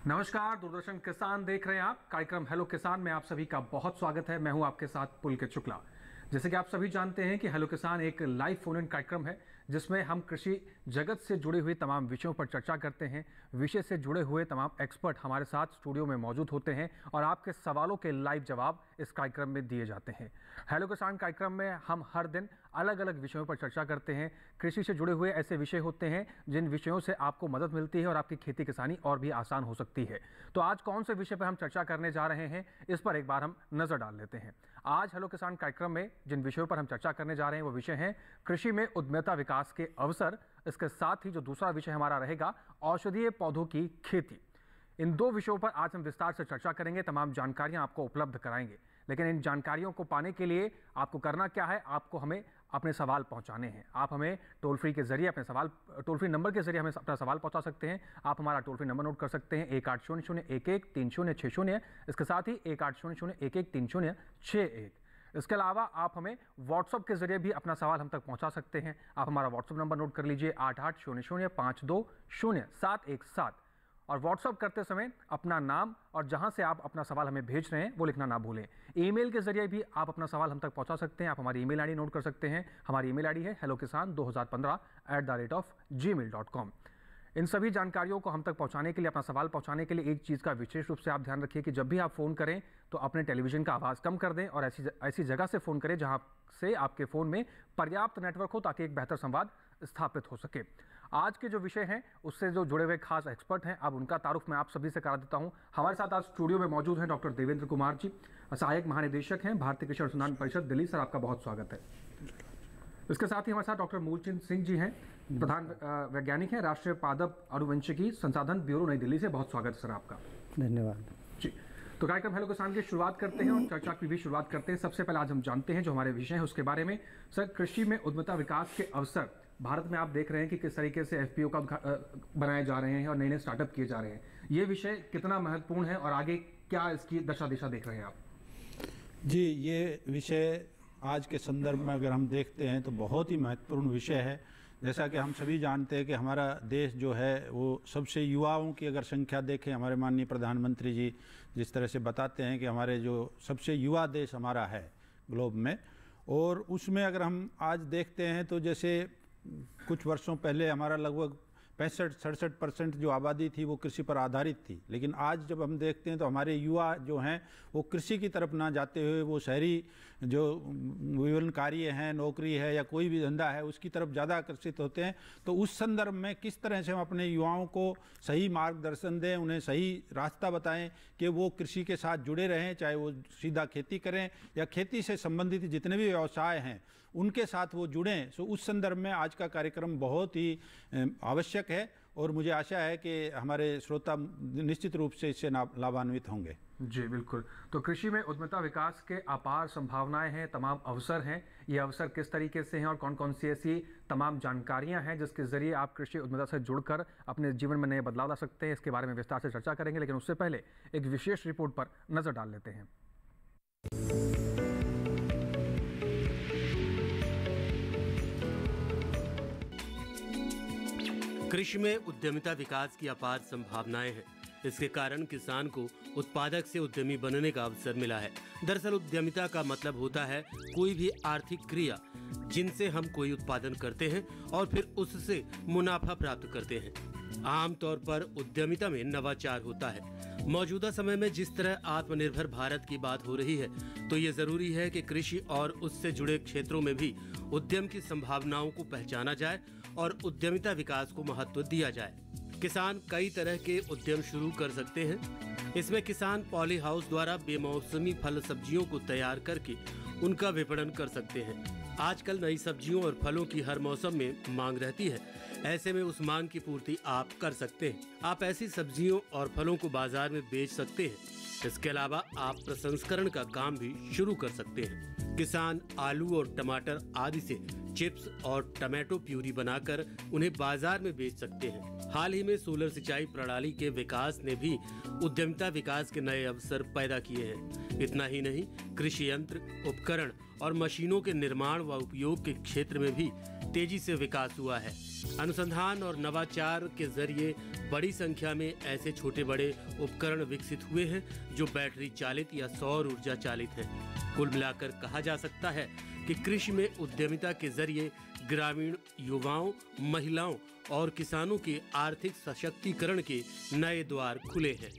नमस्कार, दूरदर्शन किसान देख रहे हैं आप। कार्यक्रम हेलो किसान में आप सभी का बहुत स्वागत है। मैं हूं आपके साथ पुलकित शुक्ला। जैसे कि आप सभी जानते हैं कि हेलो किसान एक लाइव फोन इन कार्यक्रम है जिसमें हम कृषि जगत से जुड़े हुए तमाम विषयों पर चर्चा करते हैं। विषय से जुड़े हुए तमाम एक्सपर्ट हमारे साथ स्टूडियो में मौजूद होते हैं और आपके सवालों के लाइव जवाब इस कार्यक्रम में दिए जाते हैं। हेलो किसान कार्यक्रम में हम हर दिन अलग अलग विषयों पर चर्चा करते हैं। कृषि से जुड़े हुए ऐसे विषय होते हैं जिन विषयों से आपको मदद मिलती है और आपकी खेती किसानी और भी आसान हो सकती है। तो आज कौन से विषय पर हम चर्चा करने जा रहे हैं, इस पर एक बार हम नजर डाल लेते हैं। आज हेलो किसान कार्यक्रम में जिन विषयों पर हम चर्चा करने जा रहे हैं वो विषय हैं कृषि में उद्यमिता विकास के अवसर। इसके साथ ही जो दूसरा विषय हमारा रहेगा औषधीय पौधों की खेती। इन दो विषयों पर आज हम विस्तार से चर्चा करेंगे, तमाम जानकारियां आपको उपलब्ध कराएंगे। लेकिन इन जानकारियों को पाने के लिए आपको करना क्या है, आपको हमें अपने सवाल पहुंचाने हैं। आप हमें टोल फ्री के जरिए अपने सवाल, टोल फ्री नंबर के जरिए हमें अपना सवाल पहुंचा सकते हैं। आप हमारा टोल फ्री नंबर नोट कर सकते हैं 1800113060। इसके साथ ही 1800113061। इसके अलावा आप हमें व्हाट्सएप के जरिए भी अपना सवाल हम तक पहुंचा सकते हैं। आप हमारा व्हाट्सएप नंबर नोट कर लीजिए 8800520717। और व्हाट्सएप करते समय अपना नाम और जहां से आप अपना सवाल हमें भेज रहे हैं वो लिखना ना भूलें। ईमेल के जरिए भी आप अपना सवाल हम तक पहुंचा सकते हैं। आप हमारी ईमेल आईडी नोट कर सकते हैं। हमारी ईमेल आईडी है hellokisan2015@gmail.com। इन सभी जानकारियों को हम तक पहुंचाने के लिए, अपना सवाल पहुंचाने के लिए एक चीज़ का विशेष रूप से आप ध्यान रखिए कि जब भी आप फ़ोन करें तो अपने टेलीविज़न का आवाज़ कम कर दें और ऐसी जगह से फ़ोन करें जहां से आपके फ़ोन में पर्याप्त नेटवर्क हो ताकि एक बेहतर संवाद स्थापित हो सके। आज के जो विषय हैं उससे जो जुड़े हुए खास एक्सपर्ट हैं, अब उनका तारुफ मैं आप सभी से करा देता हूं। हमारे साथ आज स्टूडियो में मौजूद हैं डॉक्टर देवेंद्र कुमार जी, सहायक महानिदेशक हैं भारतीय कृषि अनुसंधान परिषद दिल्ली। सर, आपका बहुत स्वागत है। इसके साथ ही हमारे साथ डॉक्टर मूलचंद सिंह जी हैं, प्रधान वैज्ञानिक हैं, राष्ट्रीय पादप आनुवंशिकी संसाधन ब्यूरो नई दिल्ली से। बहुत स्वागत है सर आपका। धन्यवाद जी। तो कार्यक्रम हेलो किसान की शुरुआत करते हैं और चर्चा की भी शुरुआत करते हैं। सबसे पहले आज हम जानते हैं जो हमारे विषय हैं उसके बारे में। सर, कृषि में उद्यमिता विकास के अवसर भारत में आप देख रहे हैं कि किस तरीके से एफपीओ का बनाए जा रहे हैं और नए नए स्टार्टअप किए जा रहे हैं। ये विषय कितना महत्वपूर्ण है और आगे क्या इसकी दशा दिशा देख रहे हैं आप? जी, ये विषय आज के संदर्भ में अगर हम देखते हैं तो बहुत ही महत्वपूर्ण विषय है। जैसा कि हम सभी जानते हैं कि हमारा देश जो है वो सबसे युवाओं की अगर संख्या देखें, हमारे माननीय प्रधानमंत्री जी जिस तरह से बताते हैं कि हमारे जो सबसे युवा देश हमारा है ग्लोब में, और उसमें अगर हम आज देखते हैं तो जैसे कुछ वर्षों पहले हमारा लगभग 65-67% जो आबादी थी वो कृषि पर आधारित थी। लेकिन आज जब हम देखते हैं तो हमारे युवा जो हैं वो कृषि की तरफ ना जाते हुए वो शहरी जो विभिन्न कार्य हैं, नौकरी है या कोई भी धंधा है उसकी तरफ ज़्यादा आकर्षित होते हैं। तो उस संदर्भ में किस तरह से हम अपने युवाओं को सही मार्गदर्शन दें, उन्हें सही रास्ता बताएं कि वो कृषि के साथ जुड़े रहें, चाहे वो सीधा खेती करें या खेती से संबंधित जितने भी व्यवसाय हैं उनके साथ वो जुड़ें। सो उस संदर्भ में आज का कार्यक्रम बहुत ही आवश्यक है और मुझे आशा है कि हमारे श्रोता निश्चित रूप से इससे लाभान्वित होंगे। जी बिल्कुल। तो कृषि में उद्यमिता विकास के अपार संभावनाएं हैं, तमाम अवसर हैं। ये अवसर किस तरीके से हैं और कौन कौन सी ऐसी तमाम जानकारियां हैं जिसके जरिए आप कृषि उद्यमिता से जुड़कर अपने जीवन में नए बदलाव ला सकते हैं, इसके बारे में विस्तार से चर्चा करेंगे। लेकिन उससे पहले एक विशेष रिपोर्ट पर नजर डाल लेते हैं। कृषि में उद्यमिता विकास की अपार संभावनाएं हैं। इसके कारण किसान को उत्पादक से उद्यमी बनने का अवसर मिला है। दरअसल उद्यमिता का मतलब होता है कोई भी आर्थिक क्रिया जिनसे हम कोई उत्पादन करते हैं और फिर उससे मुनाफा प्राप्त करते हैं। आमतौर पर उद्यमिता में नवाचार होता है। मौजूदा समय में जिस तरह आत्मनिर्भर भारत की बात हो रही है तो ये जरूरी है कि कृषि और उससे जुड़े क्षेत्रों में भी उद्यम की संभावनाओं को पहचाना जाए और उद्यमिता विकास को महत्व दिया जाए। किसान कई तरह के उद्यम शुरू कर सकते हैं। इसमें किसान पॉली हाउस द्वारा बेमौसमी फल सब्जियों को तैयार करके उनका विपणन कर सकते हैं। आजकल नई सब्जियों और फलों की हर मौसम में मांग रहती है। ऐसे में उस मांग की पूर्ति आप कर सकते हैं। आप ऐसी सब्जियों और फलों को बाजार में बेच सकते हैं। इसके अलावा आप प्रसंस्करण का काम भी शुरू कर सकते हैं। किसान आलू और टमाटर आदि से चिप्स और टमाटो प्यूरी बनाकर उन्हें बाजार में बेच सकते हैं। हाल ही में सोलर सिंचाई प्रणाली के विकास ने भी उद्यमिता विकास के नए अवसर पैदा किए हैं। इतना ही नहीं, कृषि यंत्र, उपकरण और मशीनों के निर्माण व उपयोग के क्षेत्र में भी तेजी से विकास हुआ है। अनुसंधान और नवाचार के जरिए बड़ी संख्या में ऐसे छोटे बड़े उपकरण विकसित हुए हैं जो बैटरी चालित या सौर ऊर्जा चालित हैं। कुल मिलाकर कहा जा सकता है कि कृषि में उद्यमिता के जरिए ग्रामीण युवाओं, महिलाओं और किसानों के आर्थिक सशक्तिकरण के नए द्वार खुले हैं।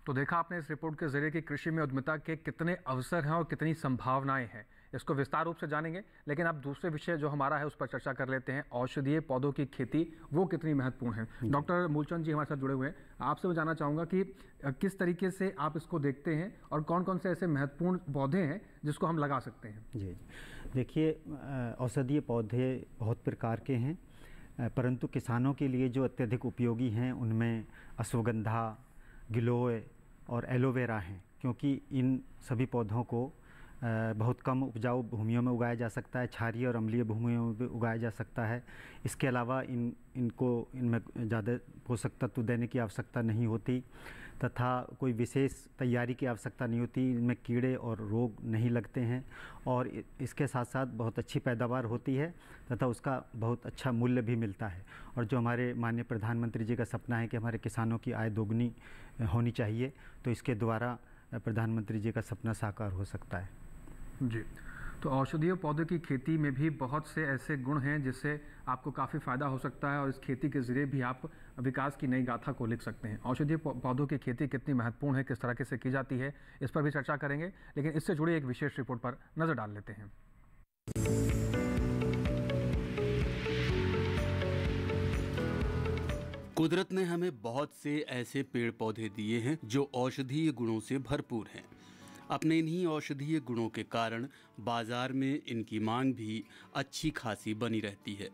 तो देखा आपने इस रिपोर्ट के जरिए कि कृषि में उद्यमिता के कितने अवसर हैं और कितनी संभावनाएं हैं। इसको विस्तार रूप से जानेंगे, लेकिन अब दूसरे विषय जो हमारा है उस पर चर्चा कर लेते हैं। औषधीय पौधों की खेती वो कितनी महत्वपूर्ण है। डॉक्टर मूलचंद जी हमारे साथ जुड़े हुए हैं। आपसे मैं जानना चाहूँगा कि किस तरीके से आप इसको देखते हैं और कौन कौन से ऐसे महत्वपूर्ण पौधे हैं जिसको हम लगा सकते हैं। जी देखिए, औषधीय पौधे बहुत प्रकार के हैं, परंतु किसानों के लिए जो अत्यधिक उपयोगी हैं उनमें अश्वगंधा, गिलोय और एलोवेरा हैं, क्योंकि इन सभी पौधों को बहुत कम उपजाऊ भूमियों में उगाया जा सकता है, क्षारीय और अम्लीय भूमियों में भी उगाया जा सकता है। इसके अलावा इनमें ज़्यादा पोषक तत्व देने की आवश्यकता नहीं होती तथा कोई विशेष तैयारी की आवश्यकता नहीं होती। इनमें कीड़े और रोग नहीं लगते हैं और इसके साथ साथ बहुत अच्छी पैदावार होती है तथा उसका बहुत अच्छा मूल्य भी मिलता है। और जो हमारे माननीय प्रधानमंत्री जी का सपना है कि हमारे किसानों की आय दोगुनी होनी चाहिए, तो इसके द्वारा प्रधानमंत्री जी का सपना साकार हो सकता है। जी, तो औषधीय पौधों की खेती में भी बहुत से ऐसे गुण हैं जिससे आपको काफ़ी फ़ायदा हो सकता है और इस खेती के ज़रिए भी आप विकास की नई गाथा को लिख सकते हैं। औषधीय पौधों की खेती कितनी महत्वपूर्ण है, किस तरह से की जाती है, इस पर भी चर्चा करेंगे, लेकिन इससे जुड़ी एक विशेष रिपोर्ट पर नज़र डाल लेते हैं। कुदरत ने हमें बहुत से ऐसे पेड़ पौधे दिए हैं जो औषधीय गुणों से भरपूर हैं। अपने इन्हीं औषधीय गुणों के कारण बाजार में इनकी मांग भी अच्छी खासी बनी रहती है।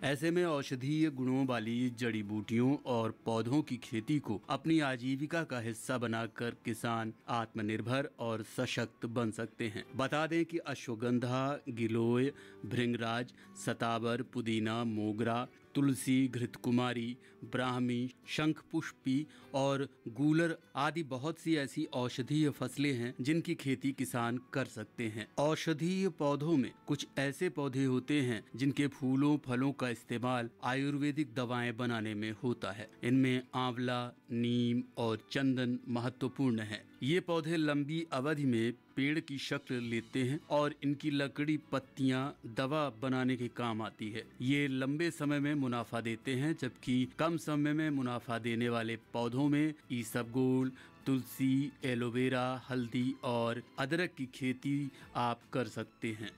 ऐसे में औषधीय गुणों वाली जड़ी बूटियों और पौधों की खेती को अपनी आजीविका का हिस्सा बनाकर किसान आत्मनिर्भर और सशक्त बन सकते हैं। बता दें कि अश्वगंधा, गिलोय, भृंगराज, सतावर, पुदीना, मोगरा, तुलसी, घृतकुमारी, ब्राह्मी, शंखपुष्पी और गूलर आदि बहुत सी ऐसी औषधीय फसलें हैं जिनकी खेती किसान कर सकते हैं। औषधीय पौधों में कुछ ऐसे पौधे होते हैं जिनके फूलों फलों का इस्तेमाल आयुर्वेदिक दवाएं बनाने में होता है। इनमें आंवला, नीम और चंदन महत्वपूर्ण है। ये पौधे लंबी अवधि में पेड़ की शक्ल लेते हैं और इनकी लकड़ी, पत्तियां दवा बनाने के काम आती है। ये लंबे समय में मुनाफा देते हैं, जबकि कम समय में मुनाफा देने वाले पौधों में इसबगोल, तुलसी, एलोवेरा, हल्दी और अदरक की खेती आप कर सकते हैं।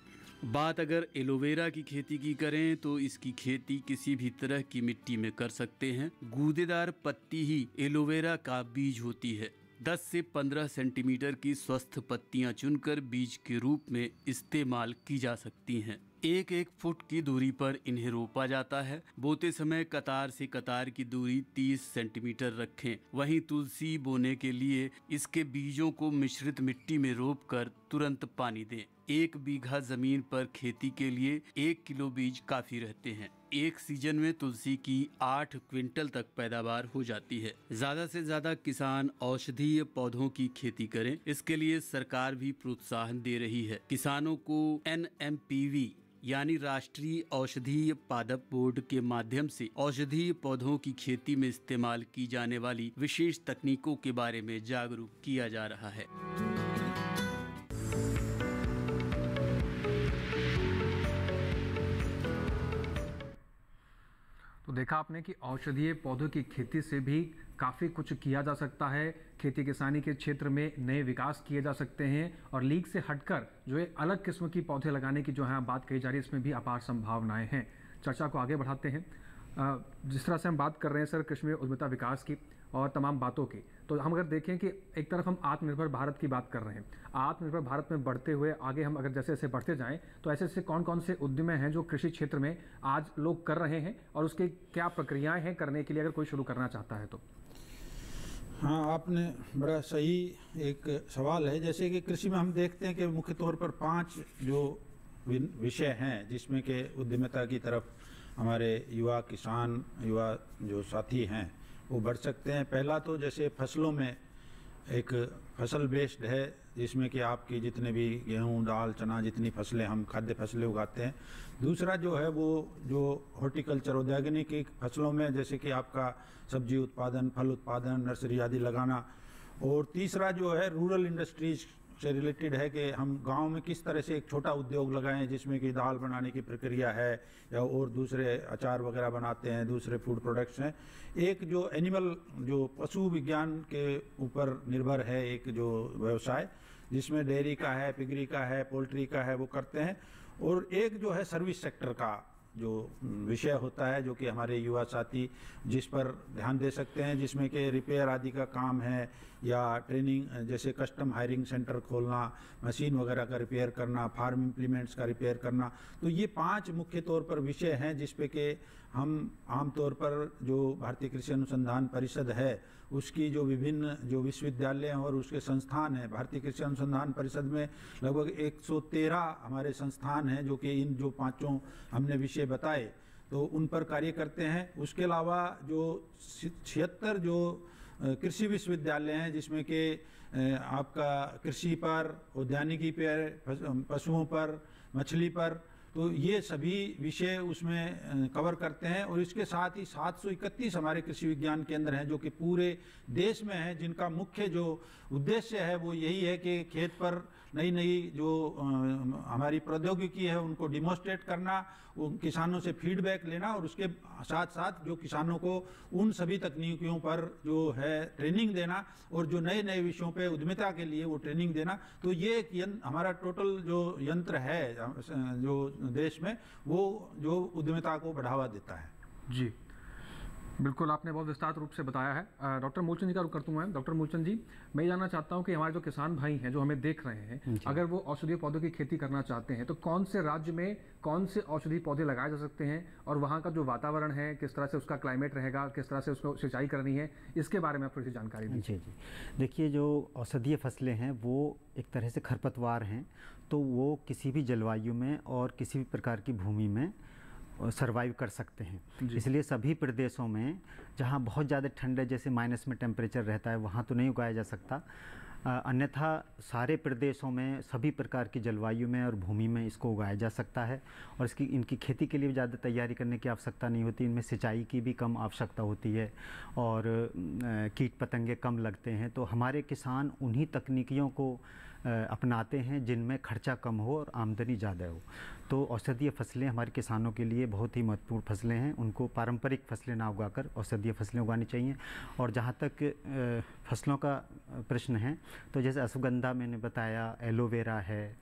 बात अगर एलोवेरा की खेती की करें तो इसकी खेती किसी भी तरह की मिट्टी में कर सकते हैं। गूदेदार पत्ती ही एलोवेरा का बीज होती है। 10 से 15 सेंटीमीटर की स्वस्थ पत्तियां चुनकर बीज के रूप में इस्तेमाल की जा सकती हैं। 1-1 फुट की दूरी पर इन्हें रोपा जाता है। बोते समय कतार से कतार की दूरी 30 सेंटीमीटर रखें। वहीं तुलसी बोने के लिए इसके बीजों को मिश्रित मिट्टी में रोपकर तुरंत पानी दें। 1 बीघा जमीन पर खेती के लिए 1 किलो बीज काफी रहते हैं। एक सीजन में तुलसी की 8 क्विंटल तक पैदावार हो जाती है। ज्यादा से ज्यादा किसान औषधीय पौधों की खेती करें, इसके लिए सरकार भी प्रोत्साहन दे रही है। किसानों को NMPV यानी राष्ट्रीय औषधीय पादप बोर्ड के माध्यम से औषधीय पौधों की खेती में इस्तेमाल की जाने वाली विशेष तकनीकों के बारे में जागरूक किया जा रहा है। तो देखा आपने कि औषधीय पौधों की खेती से भी काफ़ी कुछ किया जा सकता है। खेती किसानी के क्षेत्र में नए विकास किए जा सकते हैं और लीग से हटकर जो एक अलग किस्म की पौधे लगाने की जो है बात कही जा रही है, इसमें भी अपार संभावनाएं हैं। चर्चा को आगे बढ़ाते हैं। जिस तरह से हम बात कर रहे हैं सर कृषि में उद्यमिता विकास की और तमाम बातों की, तो हम अगर देखें कि एक तरफ हम आत्मनिर्भर भारत की बात कर रहे हैं, आत्मनिर्भर भारत में बढ़ते हुए आगे हम अगर जैसे जैसे बढ़ते जाएं तो ऐसे ऐसे कौन कौन से उद्यम हैं जो कृषि क्षेत्र में आज लोग कर रहे हैं और उसके क्या प्रक्रियाएं हैं करने के लिए अगर कोई शुरू करना चाहता है तो? हाँ, आपने बड़ा सही एक सवाल है। जैसे कि कृषि में हम देखते हैं कि मुख्य तौर पर 5 जो विषय हैं जिसमें कि उद्यमिता की तरफ हमारे युवा किसान, युवा जो साथी हैं वो बढ़ सकते हैं। पहला तो जैसे फसलों में एक फसल बेस्ड है, जिसमें कि आपकी जितने भी गेहूं, दाल, चना, जितनी फसलें हम खाद्य फसलें उगाते हैं। दूसरा जो है वो जो हॉर्टिकल्चर औद्योगिक फसलों में, जैसे कि आपका सब्जी उत्पादन, फल उत्पादन, नर्सरी आदि लगाना। और तीसरा जो है रूरल इंडस्ट्रीज से रिलेटेड है कि हम गांव में किस तरह से एक छोटा उद्योग लगाएं, जिसमें कि दाल बनाने की प्रक्रिया है या और दूसरे अचार वगैरह बनाते हैं, दूसरे फूड प्रोडक्ट्स हैं। एक जो एनिमल, जो पशु विज्ञान के ऊपर निर्भर है एक जो व्यवसाय, जिसमें डेयरी का है, पिगरी का है, पोल्ट्री का है, वो करते हैं। और एक जो है सर्विस सेक्टर का जो विषय होता है, जो कि हमारे युवा साथी जिस पर ध्यान दे सकते हैं, जिसमें कि रिपेयर आदि का काम है या ट्रेनिंग, जैसे कस्टम हायरिंग सेंटर खोलना, मशीन वगैरह का रिपेयर करना, फार्म इम्प्लीमेंट्स का रिपेयर करना। तो ये 5 मुख्य तौर पर विषय हैं जिस पे कि हम आमतौर पर जो भारतीय कृषि अनुसंधान परिषद है उसकी जो विभिन्न जो विश्वविद्यालय हैं और उसके संस्थान हैं, भारतीय कृषि अनुसंधान परिषद में लगभग 113 हमारे संस्थान हैं जो कि इन जो 5 हमने विषय बताए तो उन पर कार्य करते हैं। उसके अलावा जो 76 जो कृषि विश्वविद्यालय हैं, जिसमें कि आपका कृषि पर, उद्यानिकी पर, पशुओं पर, मछली पर, तो ये सभी विषय उसमें कवर करते हैं। और इसके साथ ही 731 हमारे कृषि विज्ञान केंद्र हैं जो कि पूरे देश में हैं, जिनका मुख्य जो उद्देश्य है वो यही है कि खेत पर नई नई जो हमारी प्रौद्योगिकी है उनको डिमोन्स्ट्रेट करना, उन किसानों से फीडबैक लेना और उसके साथ साथ जो किसानों को उन सभी तकनीकियों पर जो है ट्रेनिंग देना और जो नए नए विषयों पे उद्यमिता के लिए वो ट्रेनिंग देना। तो ये एक हमारा टोटल जो यंत्र है जो देश में, वो जो उद्यमिता को बढ़ावा देता है। जी बिल्कुल, आपने बहुत विस्तार रूप से बताया है। डॉक्टर मूलचंद जी का रुख करता हूँ मैं। डॉक्टर मूलचंद जी, मैं जानना चाहता हूँ कि हमारे जो किसान भाई हैं जो हमें देख रहे हैं, अगर वो औषधीय पौधों की खेती करना चाहते हैं तो कौन से राज्य में कौन से औषधीय पौधे लगाए जा सकते हैं और वहाँ का जो वातावरण है, किस तरह से उसका क्लाइमेट रहेगा, किस तरह से उसको सिंचाई करनी है, इसके बारे में थोड़ी सी जानकारी दीजिए। जी, देखिए जो औषधीय फसलें हैं वो एक तरह से खरपतवार हैं, तो वो किसी भी जलवायु में और किसी भी प्रकार की भूमि में सरवाइव कर सकते हैं। इसलिए सभी प्रदेशों में जहाँ बहुत ज़्यादा ठंड है, जैसे माइनस में टेम्परेचर रहता है, वहाँ तो नहीं उगाया जा सकता। अन्यथा सारे प्रदेशों में सभी प्रकार की जलवायु में और भूमि में इसको उगाया जा सकता है और इनकी खेती के लिए ज़्यादा तैयारी करने की आवश्यकता नहीं होती। इनमें सिंचाई की भी कम आवश्यकता होती है और कीट पतंगे कम लगते हैं। तो हमारे किसान उन्हीं तकनीकियों को अपनाते हैं जिनमें खर्चा कम हो और आमदनी ज़्यादा हो। तो औषधीय फसलें हमारे किसानों के लिए बहुत ही महत्वपूर्ण फसलें हैं। उनको पारंपरिक फसलें ना उगाकर औषधीय फसलें उगानी चाहिए। और जहाँ तक फसलों का प्रश्न है, तो जैसे अश्वगंधा मैंने बताया, एलोवेरा है,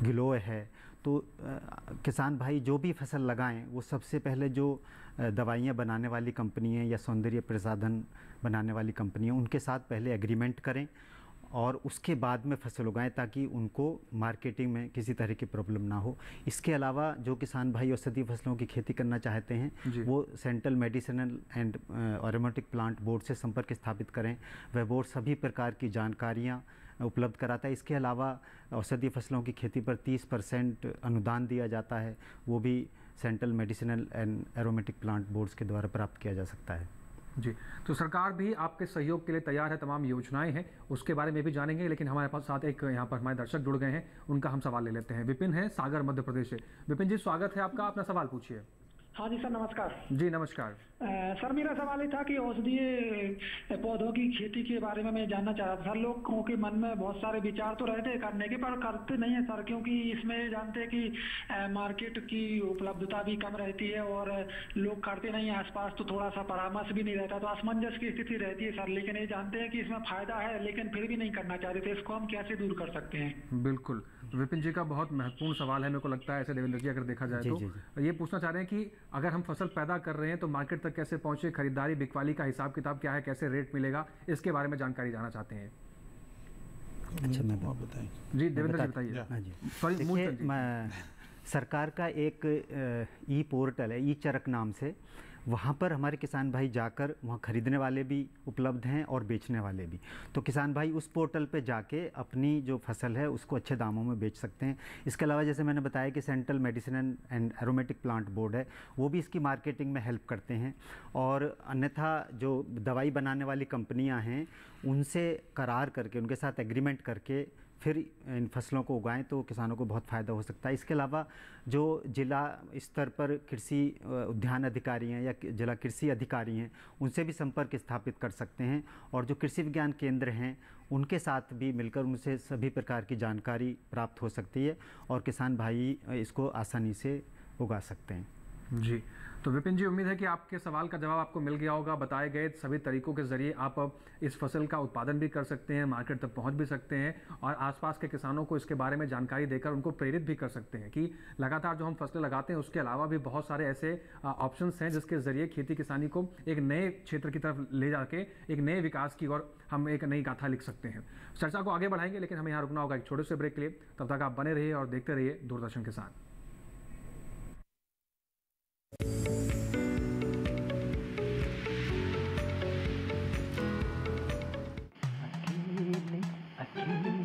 गिलोय है, तो किसान भाई जो भी फसल लगाएं वो सबसे पहले जो दवाइयाँ बनाने वाली कंपनियाँ या सौंदर्य प्रसाधन बनाने वाली कंपनियाँ, उनके साथ पहले एग्रीमेंट करें और उसके बाद में फसल उगाएं ताकि उनको मार्केटिंग में किसी तरह की प्रॉब्लम ना हो। इसके अलावा जो किसान भाई औषधीय फसलों की खेती करना चाहते हैं वो central medicinal and aromatic plant board से संपर्क स्थापित करें। वह बोर्ड सभी प्रकार की जानकारियाँ उपलब्ध कराता है। इसके अलावा औषधीय फसलों की खेती पर 30% अनुदान दिया जाता है, वो भी central medicinal and aromatic plant boards के द्वारा प्राप्त किया जा सकता है। जी, तो सरकार भी आपके सहयोग के लिए तैयार है, तमाम योजनाएं हैं, उसके बारे में भी जानेंगे। लेकिन हमारे पास साथ एक यहाँ पर हमारे दर्शक जुड़ गए हैं, उनका हम सवाल ले लेते हैं। विपिन है, सागर मध्य प्रदेश से। विपिन जी, स्वागत है आपका, अपना सवाल पूछिए। हाँ जी सर, नमस्कार। जी नमस्कार। सर मेरा सवाल ये था कि औषधीय पौधों की खेती के बारे में मैं जानना चाह रहा था। सर लोगों के मन में बहुत सारे विचार तो रहते हैं करने के, पर करते नहीं है सर, क्योंकि इसमें जानते हैं कि मार्केट की उपलब्धता भी कम रहती है और लोग करते नहीं है। आसपास तो थोड़ा सा परामर्श भी नहीं रहता, तो असमंजस की स्थिति रहती है सर। लेकिन ये जानते हैं कि इसमें फायदा है लेकिन फिर भी नहीं करना चाहते, तो इसको हम कैसे दूर कर सकते हैं? बिल्कुल, विपिन जी का बहुत महत्वपूर्ण सवाल है। मेरे को लगता है ऐसे देवेंद्र जी अगर देखा जाए तो ये पूछना चाह रहे हैं कि अगर हम फसल पैदा कर रहे हैं तो मार्केट तक कैसे पहुंचे, खरीदारी बिकवाली का हिसाब किताब क्या है, कैसे रेट मिलेगा, इसके बारे में जानकारी जानना चाहते हैं। अच्छा, मैं बताएं जी देवेंद्र जी बताइए। हाँ जी, सरकार का एक ई पोर्टल है, ई चरक नाम से, वहाँ पर हमारे किसान भाई जाकर वहाँ खरीदने वाले भी उपलब्ध हैं और बेचने वाले भी। तो किसान भाई उस पोर्टल पे जाके अपनी जो फसल है उसको अच्छे दामों में बेच सकते हैं। इसके अलावा जैसे मैंने बताया कि central medicine and aromatic plant board है, वो भी इसकी मार्केटिंग में हेल्प करते हैं। और अन्यथा जो दवाई बनाने वाली कंपनियां हैं उनसे करार करके, उनके साथ एग्रीमेंट करके फिर इन फसलों को उगाएं तो किसानों को बहुत फ़ायदा हो सकता है। इसके अलावा जो जिला स्तर पर कृषि उद्यान अधिकारी हैं या जिला कृषि अधिकारी हैं उनसे भी संपर्क स्थापित कर सकते हैं, और जो कृषि विज्ञान केंद्र हैं उनके साथ भी मिलकर उनसे सभी प्रकार की जानकारी प्राप्त हो सकती है और किसान भाई इसको आसानी से उगा सकते हैं। जी, तो विपिन जी, उम्मीद है कि आपके सवाल का जवाब आपको मिल गया होगा। बताए गए सभी तरीकों के जरिए आप अब इस फसल का उत्पादन भी कर सकते हैं, मार्केट तक पहुंच भी सकते हैं और आसपास के किसानों को इसके बारे में जानकारी देकर उनको प्रेरित भी कर सकते हैं कि लगातार जो हम फसलें लगाते हैं उसके अलावा भी बहुत सारे ऐसे ऑप्शंस हैं जिसके जरिए खेती किसानी को एक नए क्षेत्र की तरफ ले जाके एक नए विकास की ओर हम एक नई गाथा लिख सकते हैं। चर्चा को आगे बढ़ाएंगे, लेकिन हमें यहाँ रुकना होगा एक छोटे से ब्रेक के लिए। तब तक आप बने रहिए और देखते रहिए दूरदर्शन किसान।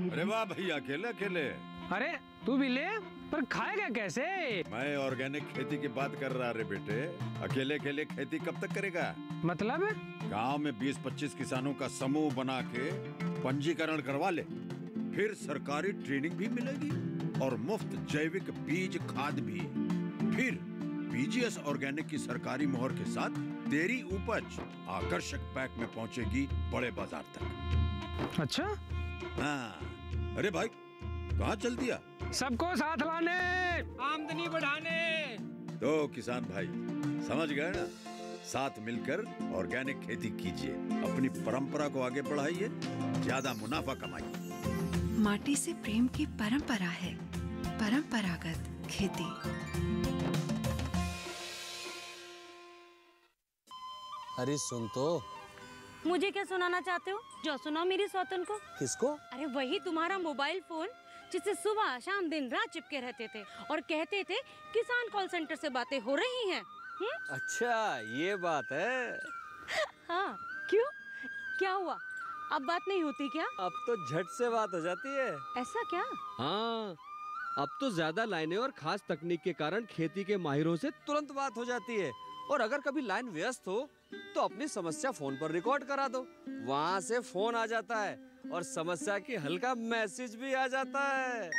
अरे वाह भैया, अकेले अकेले। अरे तू भी ले, पर खाएगा कैसे? मैं ऑर्गेनिक खेती की बात कर रहा रे बेटे। अकेले अकेले खेती कब तक करेगा? मतलब गांव में 20-25 किसानों का समूह बना के पंजीकरण करवा ले, फिर सरकारी ट्रेनिंग भी मिलेगी और मुफ्त जैविक बीज खाद भी। फिर पीजीएस ऑर्गेनिक की सरकारी मोहर के साथ तेरी उपज आकर्षक पैक में पहुंचेगी बड़े बाजार तक। अच्छा? हाँ, अरे भाई कहाँ चल दिया? सबको साथ लाने, आमदनी बढ़ाने। तो किसान भाई समझ गए ना? साथ मिलकर ऑर्गेनिक खेती कीजिए, अपनी परंपरा को आगे बढ़ाइए, ज्यादा मुनाफा कमाइए। माटी से प्रेम की परंपरा है परंपरागत खेती। अरे सुन तो। मुझे क्या सुनाना चाहते हो? जो सुनाओ मेरी सौतन को। किसको? अरे वही तुम्हारा मोबाइल फोन जिससे सुबह शाम दिन रात चिपके रहते थे और कहते थे किसान कॉल सेंटर से बातें हो रही हैं। अच्छा ये बात है। हाँ, क्यों? क्या हुआ? अब बात नहीं होती क्या? अब तो झट से बात हो जाती है। ऐसा क्या? हाँ, अब तो ज्यादा लाइनें और खास तकनीक के कारण खेती के माहिरों से तुरंत बात हो जाती है। और अगर कभी लाइन व्यस्त हो तो अपनी समस्या फोन पर रिकॉर्ड करा दो, वहाँ से फोन आ जाता है और समस्या की हल का मैसेज भी आ जाता है।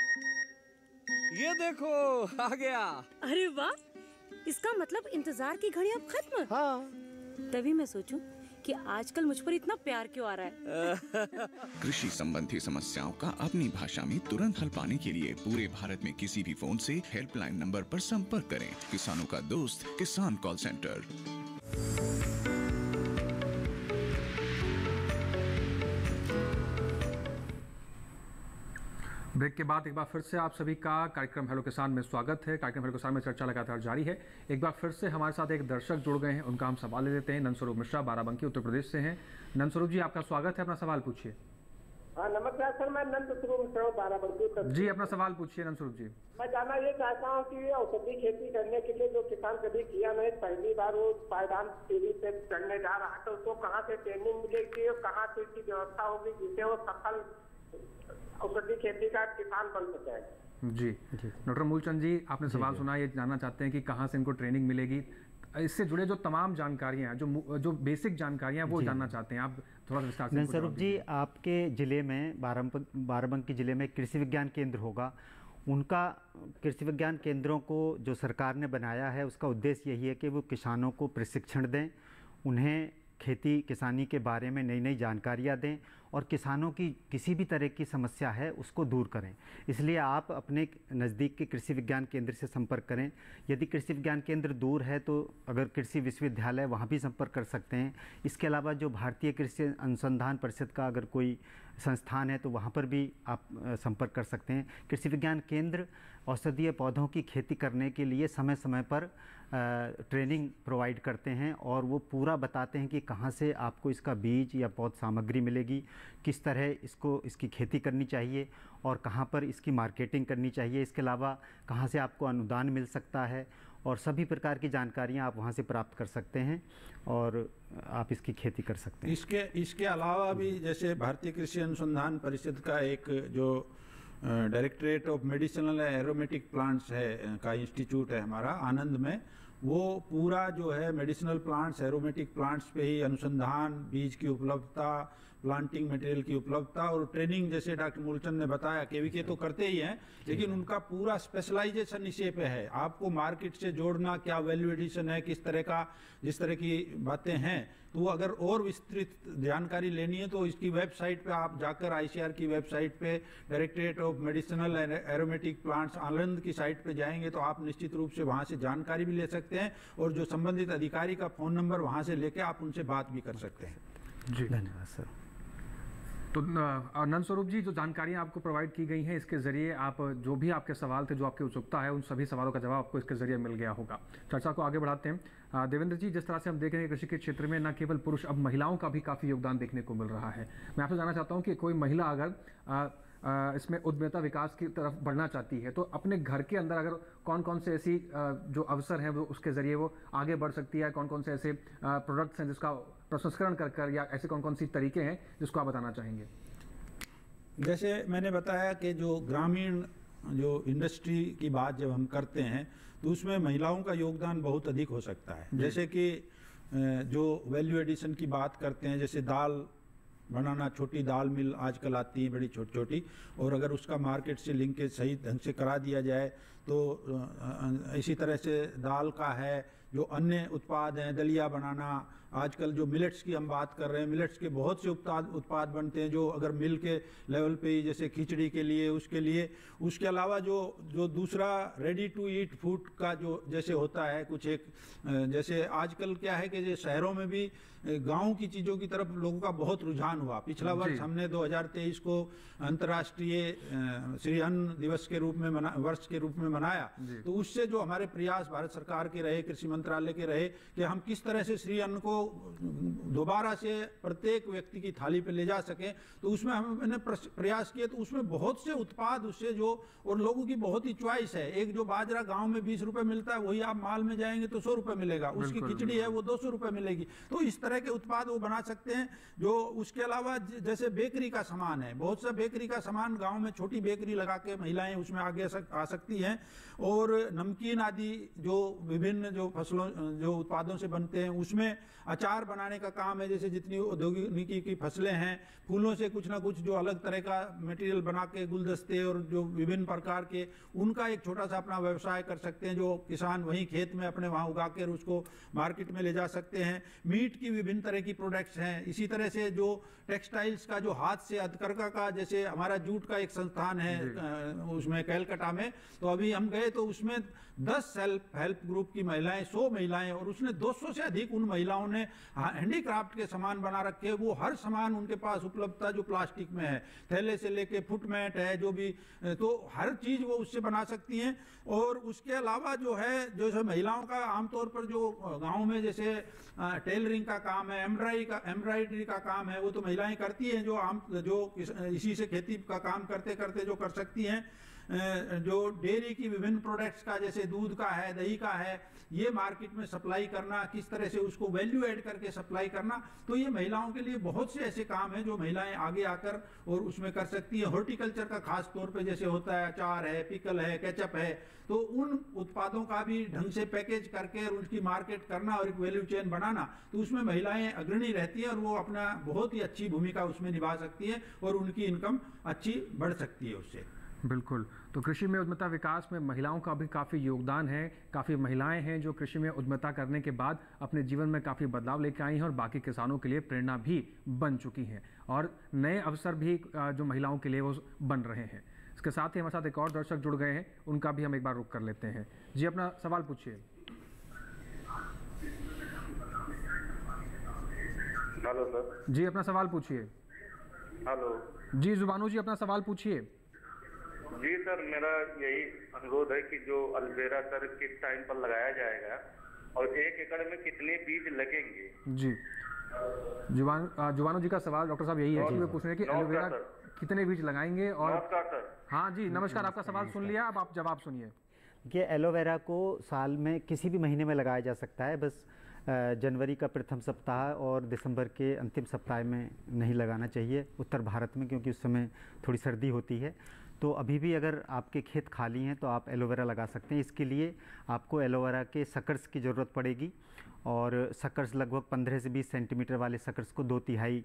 ये देखो आ गया। अरे वाह, इसका मतलब इंतजार की घड़ी अब खत्म। हाँ। तभी मैं सोचूं कि आजकल मुझ पर इतना प्यार क्यों आ रहा है। कृषि संबंधी समस्याओं का अपनी भाषा में तुरंत हल पाने के लिए पूरे भारत में किसी भी फोन से हेल्पलाइन नंबर पर संपर्क करें। किसानों का दोस्त किसान कॉल सेंटर। ब्रेक के बाद एक बार फिर से आप सभी का कार्यक्रम हेलो किसान में स्वागत है। कार्यक्रम हेलो किसान में चर्चा लगातार जारी है। एक बार फिर से हमारे साथ एक दर्शक जुड़ गए हैं, उनका हम सवाल ले लेते हैं। नंदस्वरूप मिश्रा बाराबंकी उत्तर प्रदेश से हैं। नंदस्वरूप जी, आपका स्वागत है, अपना सवाल पूछिए। हाँ नमस्कार सर, मैं नंदस्वरूप मिश्रा बाराबंकी जी, अपना सवाल पूछिए नंदस्वरूप जी। मैं जानना ये चाहता हूँ कि औषधि खेती करने के लिए जो किसान कभी किया नहीं, पहली बार वो पायदान सीढ़ी पे चढ़ने जा रहा है, तो उसको कहाँ से ट्रेनिंग मिलेगी और कहाँ से इसकी व्यवस्था होगी जिससे वो सफल औषधि खेती का किसान बन सके? जी, डॉक्टर मूलचंद जी, आपने सवाल सुना, ये जानना चाहते हैं कि कहाँ से इनको ट्रेनिंग मिलेगी। इससे जुड़े जो तमाम जानकारियां हैं, जो बेसिक जानकारियां, वो जानना चाहते हैं आप थोड़ा सा विस्तार से। नंदस्वरूप जी, आपके ज़िले में बाराबंकी ज़िले में कृषि विज्ञान केंद्र होगा। उनका कृषि विज्ञान केंद्रों को जो सरकार ने बनाया है उसका उद्देश्य यही है कि वो किसानों को प्रशिक्षण दें, उन्हें खेती किसानी के बारे में नई नई जानकारियाँ दें और किसानों की किसी भी तरह की समस्या है उसको दूर करें। इसलिए आप अपने नज़दीक के कृषि विज्ञान केंद्र से संपर्क करें। यदि कृषि विज्ञान केंद्र दूर है तो अगर कृषि विश्वविद्यालय, वहाँ भी संपर्क कर सकते हैं। इसके अलावा जो भारतीय कृषि अनुसंधान परिषद का अगर कोई संस्थान है तो वहाँ पर भी आप संपर्क कर सकते हैं। कृषि विज्ञान केंद्र औषधीय पौधों की खेती करने के लिए समय समय पर ट्रेनिंग प्रोवाइड करते हैं और वो पूरा बताते हैं कि कहाँ से आपको इसका बीज या पौध सामग्री मिलेगी, किस तरह इसकी खेती करनी चाहिए और कहाँ पर इसकी मार्केटिंग करनी चाहिए। इसके अलावा कहाँ से आपको अनुदान मिल सकता है और सभी प्रकार की जानकारियाँ आप वहाँ से प्राप्त कर सकते हैं और आप इसकी खेती कर सकते हैं। इसके अलावा भी जैसे भारतीय कृषि अनुसंधान परिषद का एक जो directorate of medicinal aromatic plants है का इंस्टीट्यूट है हमारा आनंद में, वो पूरा जो है मेडिसिनल प्लांट्स एरोमेटिक प्लांट्स पे ही अनुसंधान, बीज की उपलब्धता, प्लांटिंग मटेरियल की उपलब्धता और ट्रेनिंग, जैसे डॉक्टर मूलचंद ने बताया केवीके तो करते ही हैं, लेकिन उनका पूरा स्पेशलाइजेशन इसी पे है। आपको मार्केट से जोड़ना, क्या वैल्यू एडिशन है, किस तरह का, जिस तरह की बातें हैं, तो अगर और विस्तृत जानकारी लेनी है तो इसकी वेबसाइट पे आप जाकर आईसीआर की वेबसाइट पे directorate of medicinal and aromatic plants Anand की साइट पे जाएंगे तो आप निश्चित रूप से वहाँ से जानकारी भी ले सकते हैं और जो संबंधित अधिकारी का फ़ोन नंबर वहाँ से लेके आप उनसे बात भी कर सकते हैं। जी धन्यवाद सर। तो नंद स्वरूप जी, जो जानकारियाँ आपको प्रोवाइड की गई हैं इसके ज़रिए आप जो भी आपके सवाल थे, जो आपकी उत्सुकता है, उन सभी सवालों का जवाब आपको इसके ज़रिए मिल गया होगा। चर्चा को आगे बढ़ाते हैं। देवेंद्र जी, जिस तरह से हम देख रहे हैं कृषि के क्षेत्र में न केवल पुरुष, अब महिलाओं का भी काफ़ी योगदान देखने को मिल रहा है। मैं आपसे जानना चाहता हूँ कि कोई महिला अगर इसमें उद्यमिता विकास की तरफ बढ़ना चाहती है तो अपने घर के अंदर अगर कौन कौन से ऐसी जो अवसर हैं वो उसके ज़रिए वो आगे बढ़ सकती है, कौन कौन से ऐसे प्रोडक्ट्स हैं जिसका प्रसंस्करण कर या ऐसे कौन कौन सी तरीके हैं जिसको आप बताना चाहेंगे? जैसे मैंने बताया कि जो ग्रामीण जो इंडस्ट्री की बात जब हम करते हैं तो उसमें महिलाओं का योगदान बहुत अधिक हो सकता है। जैसे कि जो वैल्यू एडिशन की बात करते हैं, जैसे दाल बनाना, छोटी दाल मिल आजकल आती है बड़ी छोटी छोटी, और अगर उसका मार्केट से लिंकेज सही ढंग से करा दिया जाए तो इसी तरह से दाल का है, जो अन्य उत्पाद हैं, दलिया बनाना, आजकल जो मिलेट्स की हम बात कर रहे हैं, मिलेट्स के बहुत से उत्पाद बनते हैं जो अगर मिल के लेवल पे ही, जैसे खिचड़ी के लिए, उसके लिए, उसके अलावा जो दूसरा रेडी टू ईट फूड का जो जैसे होता है कुछ एक, जैसे आजकल क्या है कि शहरों में भी गांव की चीज़ों की तरफ लोगों का बहुत रुझान हुआ। पिछला वर्ष हमने 2023 को अंतर्राष्ट्रीय श्री अन्न दिवस के रूप में वर्ष के रूप में मनाया, तो उससे जो हमारे प्रयास भारत सरकार के रहे, कृषि मंत्रालय के रहे कि हम किस तरह से श्री अन्न को दोबारा से प्रत्येक व्यक्ति की थाली पे ले जा सकें, तो उसमें हमने प्रयास किए। तो उसमें बहुत से उत्पाद उससे जो, और लोगों की बहुत ही च्वाइस है। एक जो बाजरा गांव में 20 रुपए मिलता है वही आप माल में जाएंगे तो 100 रुपए मिलेगा, उसकी खिचड़ी है वो 200 रुपए मिलेगी। तो इस तरह के उत्पाद वो बना सकते हैं। जो उसके अलावा जैसे बेकरी का सामान है, बहुत सा बेकरी का सामान गाँव में छोटी बेकरी लगा के महिलाएं उसमें आगे आ सकती हैं। और नमकीन आदि जो विभिन्न जो फसलों जो उत्पादों से बनते हैं, उसमें अचार बनाने का काम है। जैसे जितनी औद्योगिकी की फसलें हैं, फूलों से कुछ ना कुछ जो अलग तरह का मटेरियल बना के गुलदस्ते और जो विभिन्न प्रकार के, उनका एक छोटा सा अपना व्यवसाय कर सकते हैं, जो किसान वहीं खेत में अपने वहाँ उगा कर उसको मार्केट में ले जा सकते हैं। मीट की विभिन्न तरह की प्रोडक्ट्स हैं। इसी तरह से जो टेक्सटाइल्स का जो हाथ से हथकरघा का, जैसे हमारा जूट का एक संस्थान है उसमें कैलकाटा में, तो अभी हम गए तो उसमें 10 सेल्फ हेल्प ग्रुप की महिलाएं, 100 महिलाएं, और उसने 200 से अधिक उन महिलाओं ने हैंडीक्राफ्ट के सामान बना रखे। वो हर सामान उनके पास उपलब्ध था जो प्लास्टिक में है, थैले से लेके फुटमैट है, जो भी, तो हर चीज वो उससे बना सकती हैं। और उसके अलावा जो है, जैसे महिलाओं का आमतौर पर जो गाँव में जैसे टेलरिंग का काम है, एम्ब्रॉयडरी का काम है, वो तो महिलाएं करती हैं, जो इसी से खेती का काम करते करते जो कर सकती हैं। जो डेयरी की विभिन्न प्रोडक्ट्स का, जैसे दूध का है, दही का है, ये मार्केट में सप्लाई करना, किस तरह से उसको वैल्यू ऐड करके सप्लाई करना, तो ये महिलाओं के लिए बहुत से ऐसे काम हैं जो महिलाएं आगे आकर और उसमें कर सकती हैं। हॉर्टिकल्चर का खास तौर पे जैसे होता है, अचार है, पिकल है, केचप है, तो उन उत्पादों का भी ढंग से पैकेज करके और उनकी मार्केट करना और एक वैल्यू चेन बनाना, तो उसमें महिलाएं अग्रणी रहती हैं और वो अपना बहुत ही अच्छी भूमिका उसमें निभा सकती हैं और उनकी इनकम अच्छी बढ़ सकती है उससे। बिल्कुल। तो कृषि में उद्यमिता विकास में महिलाओं का भी काफ़ी योगदान है। काफ़ी महिलाएं हैं जो कृषि में उद्यमिता करने के बाद अपने जीवन में काफ़ी बदलाव लेकर आई हैं और बाकी किसानों के लिए प्रेरणा भी बन चुकी हैं और नए अवसर भी जो महिलाओं के लिए वो बन रहे हैं। इसके साथ ही हमारे साथ एक और दर्शक जुड़ गए हैं, उनका भी हम एक बार रुख कर लेते हैं। जी, अपना सवाल पूछिए। Hello sir. जी, अपना सवाल पूछिए। हेलो जी, जुबानू जी, अपना सवाल पूछिए। जी सर, मेरा यही अनुरोध है कि जो अल्बेरा सर किस टाइम पर लगाया जाएगा और 1 एकड़ में कितने बीज लगेंगे? जी, जुबानू जी का सवाल डॉक्टर साहब यही है कि वे पूछ रहे हैं कि एलोवेरा कितने बीज लगाएंगे। और नमस्कार सर। हाँ जी, नमस्कार, आपका सवाल सुन लिया, अब आप जवाब सुनिए। कि एलोवेरा को साल में किसी भी महीने में लगाया जा सकता है, बस जनवरी का प्रथम सप्ताह और दिसंबर के अंतिम सप्ताह में नहीं लगाना चाहिए उत्तर भारत में, क्योंकि उस समय थोड़ी सर्दी होती है। तो अभी भी अगर आपके खेत खाली हैं तो आप एलोवेरा लगा सकते हैं। इसके लिए आपको एलोवेरा के सकर्स की ज़रूरत पड़ेगी, और सकर्स लगभग 15 से 20 सेंटीमीटर वाले सकर्स को 2/3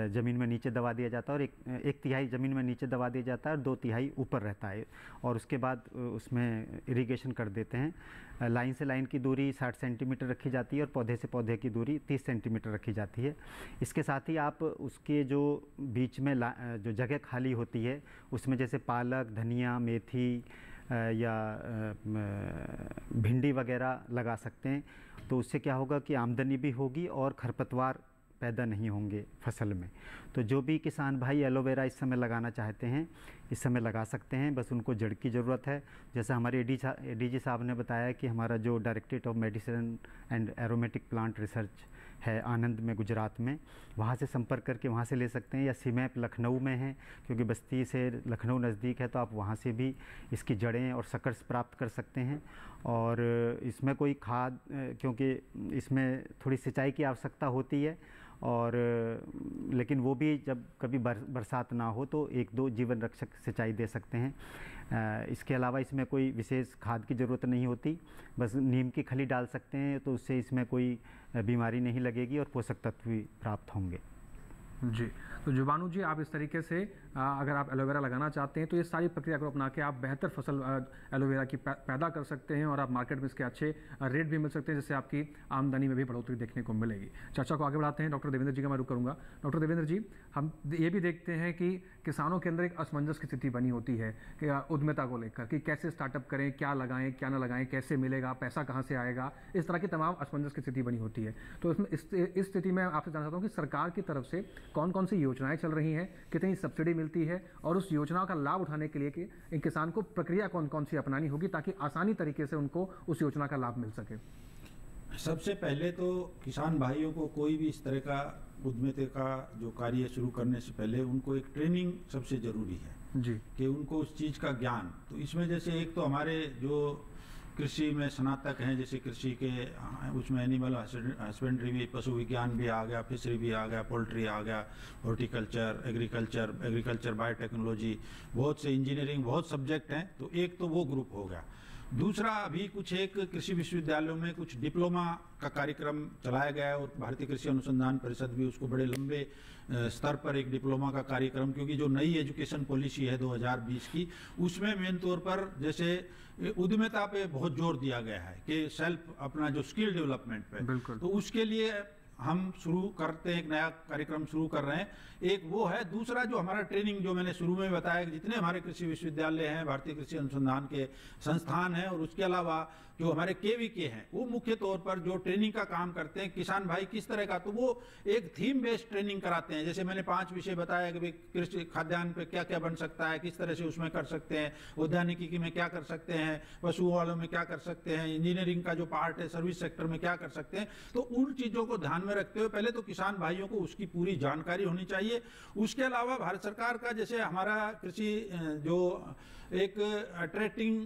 ज़मीन में नीचे दबा दिया जाता है, और एक तिहाई ज़मीन में नीचे दबा दिया जाता है और 2/3 ऊपर रहता है, और उसके बाद उसमें इरिगेशन कर देते हैं। लाइन से लाइन की दूरी 60 सेंटीमीटर रखी जाती है और पौधे से पौधे की दूरी 30 सेंटीमीटर रखी जाती है। इसके साथ ही आप उसके जो बीच में जो जगह खाली होती है उसमें जैसे पालक, धनिया, मेथी या भिंडी वगैरह लगा सकते हैं। तो उससे क्या होगा कि आमदनी भी होगी और खरपतवार पैदा नहीं होंगे फसल में। तो जो भी किसान भाई एलोवेरा इस समय लगाना चाहते हैं इस समय लगा सकते हैं, बस उनको जड़ की ज़रूरत है। जैसा हमारे एडीजी साहब ने बताया कि हमारा जो directorate of medicine and aromatic plant research है आनंद में, गुजरात में, वहाँ से संपर्क करके वहाँ से ले सकते हैं, या सीमैप लखनऊ में है, क्योंकि बस्ती से लखनऊ नज़दीक है, तो आप वहाँ से भी इसकी जड़ें और सकर्स प्राप्त कर सकते हैं। और इसमें कोई खाद, क्योंकि इसमें थोड़ी सिंचाई की आवश्यकता होती है, और लेकिन वो भी जब कभी बरसात ना हो तो 1-2 जीवन रक्षक सिंचाई दे सकते हैं। इसके अलावा इसमें कोई विशेष खाद की ज़रूरत नहीं होती, बस नीम की खली डाल सकते हैं, तो उससे इसमें कोई बीमारी नहीं लगेगी और पोषक तत्व भी प्राप्त होंगे। जी, तो जुबानू जी, आप इस तरीके से अगर आप एलोवेरा लगाना चाहते हैं तो ये सारी प्रक्रिया को अपना के आप बेहतर फसल एलोवेरा की पैदा कर सकते हैं, और आप मार्केट में इसके अच्छे रेट भी मिल सकते हैं, जिससे आपकी आमदनी में भी बढ़ोतरी देखने को मिलेगी। चर्चा को आगे बढ़ाते हैं। डॉक्टर देवेंद्र जी का मैं रुख करूँगा। डॉक्टर देवेंद्र जी, हम ये भी देखते हैं कि किसानों के अंदर एक असमंजस की स्थिति बनी होती है कि उद्यमिता को लेकर, कि कैसे स्टार्टअप करें, क्या लगाएं, क्या ना लगाएं, कैसे मिलेगा, पैसा कहाँ से आएगा, इस तरह की तमाम असमंजस की स्थिति बनी होती है। तो इसमें इस स्थिति में आपसे जानना चाहता हूँ कि सरकार की तरफ से कौन कौन सी योजनाएं चल रही हैं, कितनी सब्सिडी मिलती है, और उस योजनाओं का लाभ उठाने के लिए कि इन किसान को प्रक्रिया कौन कौन सी अपनानी होगी ताकि आसानी तरीके से उनको उस योजना का लाभ मिल सके। सबसे पहले तो किसान भाइयों को कोई भी इस तरह का उद्यमिता का जो कार्य शुरू करने से पहले उनको एक ट्रेनिंग सबसे ज़रूरी है जी, कि उनको उस चीज़ का ज्ञान। तो इसमें जैसे एक तो हमारे जो कृषि में स्नातक हैं, जैसे कृषि के उसमें एनिमल हस्बेंड्री भी, पशु विज्ञान भी आ गया, फिशरी भी आ गया, पोल्ट्री आ गया, हॉर्टिकल्चर, एग्रीकल्चर बायोटेक्नोलॉजी, बहुत से इंजीनियरिंग, बहुत सब्जेक्ट हैं। तो एक तो वो ग्रुप हो गया। दूसरा, अभी कुछ एक कृषि विश्वविद्यालयों में कुछ डिप्लोमा का कार्यक्रम चलाया गया है, और भारतीय कृषि अनुसंधान परिषद भी उसको बड़े लंबे स्तर पर एक डिप्लोमा का कार्यक्रम, क्योंकि जो नई एजुकेशन पॉलिसी है 2020 की, उसमें मेन तौर पर जैसे उद्यमिता पे बहुत जोर दिया गया है कि सेल्फ अपना जो स्किल डेवलपमेंट पे, तो उसके लिए हम शुरू करते हैं, एक नया कार्यक्रम शुरू कर रहे हैं। एक वो है। दूसरा जो हमारा ट्रेनिंग, जो मैंने शुरू में बताया कि जितने हमारे कृषि विश्वविद्यालय हैं, भारतीय कृषि अनुसंधान के संस्थान हैं, और उसके अलावा जो हमारे केवीके हैं, वो मुख्य तौर पर जो ट्रेनिंग का काम करते हैं किसान भाई किस तरह का, तो वो एक थीम बेस्ड ट्रेनिंग कराते हैं। जैसे मैंने 5 विषय बताया कि भाई कृषि खाद्यान्न पे क्या क्या बन सकता है, किस तरह से उसमें कर सकते हैं, उद्यानिकी में क्या कर सकते हैं, पशुओं वालों में क्या कर सकते हैं, इंजीनियरिंग का जो पार्ट है सर्विस सेक्टर में क्या कर सकते हैं। तो उन चीज़ों को ध्यान में रखते हुए पहले तो किसान भाइयों को उसकी पूरी जानकारी होनी चाहिए। उसके अलावा भारत सरकार का जैसे हमारा कृषि जो एक अट्रैक्टिंग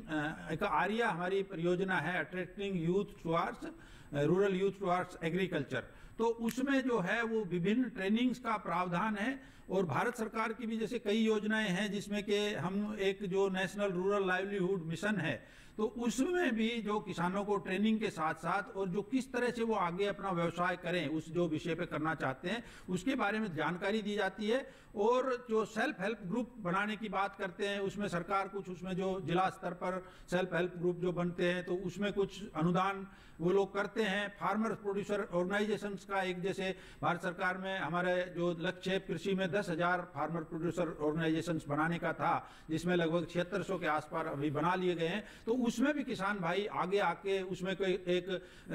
एक आर्या हमारी परियोजना है, attracting youth towards rural youth towards agriculture, तो उसमें जो है वो विभिन्न ट्रेनिंग्स का प्रावधान है। और भारत सरकार की भी जैसे कई योजनाएं हैं, जिसमें कि हम एक जो नेशनल रूरल लाइवलीहुड मिशन है, तो उसमें भी जो किसानों को ट्रेनिंग के साथ साथ और जो किस तरह से वो आगे अपना व्यवसाय करें, उस जो विषय पे करना चाहते हैं उसके बारे में जानकारी दी जाती है। और जो सेल्फ हेल्प ग्रुप बनाने की बात करते हैं, उसमें सरकार कुछ, उसमें जो जिला स्तर पर सेल्फ हेल्प ग्रुप जो बनते हैं तो उसमें कुछ अनुदान वो लोग करते हैं। फार्मर प्रोड्यूसर ऑर्गेनाइजेशंस का एक, जैसे भारत सरकार में हमारे जो लक्ष्य कृषि में 10,000 फार्मर प्रोड्यूसर ऑर्गेनाइजेशंस बनाने का था, जिसमें लगभग 7600 के आसपास अभी बना लिए गए हैं। तो उसमें भी किसान भाई आगे आके उसमें कोई एक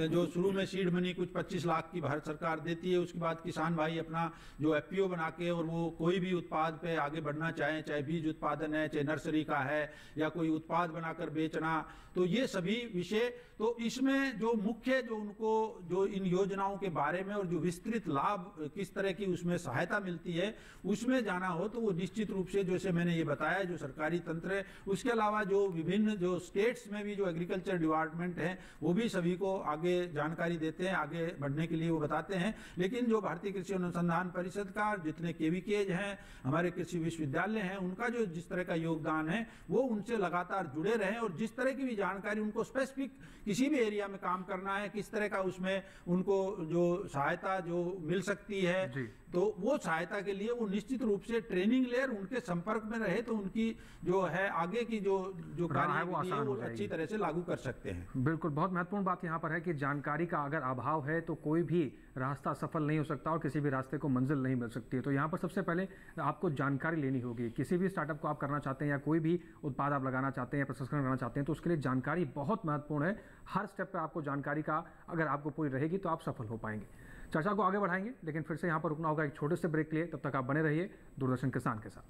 जो शुरू में सीड मनी कुछ 25 लाख की भारत सरकार देती है, उसके बाद किसान भाई अपना जो एफपीओ बना के और वो कोई भी उत्पाद पे आगे बढ़ना चाहें, चाहे बीज उत्पादन है, चाहे नर्सरी का है, या कोई उत्पाद बनाकर बेचना, तो ये सभी विषय। तो इसमें जो मुख्य जो उनको जो इन योजनाओं के बारे में और जो विस्तृत लाभ किस तरह की उसमें सहायता मिलती है, उसमें जाना हो तो वो निश्चित रूप से जैसे मैंने ये बताया जो सरकारी तंत्र है, उसके अलावा जो विभिन्न जो स्टेट्स में भी जो एग्रीकल्चर डिपार्टमेंट है वो भी सभी को आगे जानकारी देते हैं, आगे बढ़ने के लिए वो बताते हैं। लेकिन जो भारतीय कृषि अनुसंधान परिषद का जितने केवीकेज हैं, हमारे कृषि विश्वविद्यालय हैं, उनका जो जिस तरह का योगदान है वो उनसे लगातार जुड़े रहें और जिस तरह की भी जानकारी उनको स्पेसिफिक किसी भी एरिया में काम करना है, किस तरह का उसमें उनको जो सहायता जो मिल सकती है तो वो सहायता के लिए वो निश्चित रूप से ट्रेनिंग ले और उनके संपर्क में रहे तो उनकी जो है आगे की जो कार्य है वो अच्छी तरह से लागू कर सकते हैं। बिल्कुल, बहुत महत्वपूर्ण बात यहाँ पर है कि जानकारी का अगर अभाव है तो कोई भी रास्ता सफल नहीं हो सकता और किसी भी रास्ते को मंजिल नहीं मिल सकती है। तो यहाँ पर सबसे पहले आपको जानकारी लेनी होगी। किसी भी स्टार्टअप को आप करना चाहते हैं या कोई भी उत्पाद आप लगाना चाहते हैं या प्रसंस्करण करना चाहते हैं तो उसके लिए जानकारी बहुत महत्वपूर्ण है। हर स्टेप पर आपको जानकारी का अगर आपको पूरी रहेगी तो आप सफल हो पाएंगे। चर्चा को आगे बढ़ाएंगे लेकिन फिर से यहाँ पर रुकना होगा एक छोटे से ब्रेक के लिए। तब तक आप बने रहिए दूरदर्शन किसान के साथ।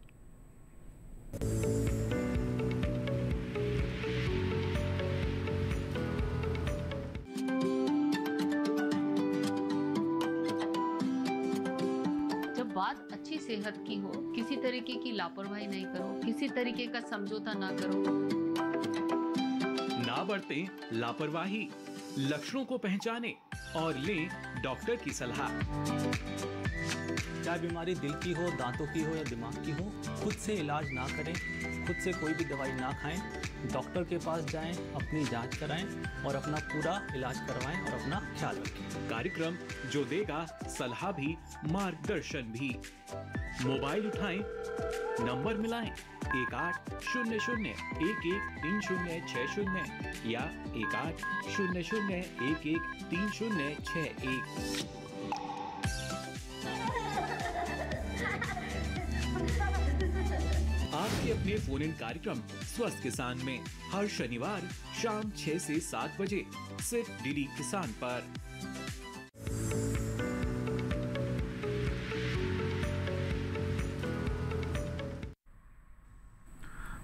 जब बात अच्छी सेहत की हो, किसी तरीके की लापरवाही नहीं करो, किसी तरीके का समझौता ना करो। ना बरतें लापरवाही, लक्षणों को पहचानें और लें डॉक्टर की सलाह। चाहे बीमारी दिल की हो, दांतों की हो या दिमाग की हो, खुद से इलाज ना करें, खुद से कोई भी दवाई ना खाएं, डॉक्टर के पास जाएं, अपनी जांच कराएं और अपना पूरा इलाज करवाएं और अपना ख्याल रखें। कार्यक्रम जो देगा सलाह भी मार्गदर्शन भी। मोबाइल उठाएं, नंबर मिलाएं 1800113060 या 1800113061। आपके अपने फोन इन कार्यक्रम स्वस्थ किसान में हर शनिवार शाम 6 से 7 बजे सिर्फ डीडी किसान पर।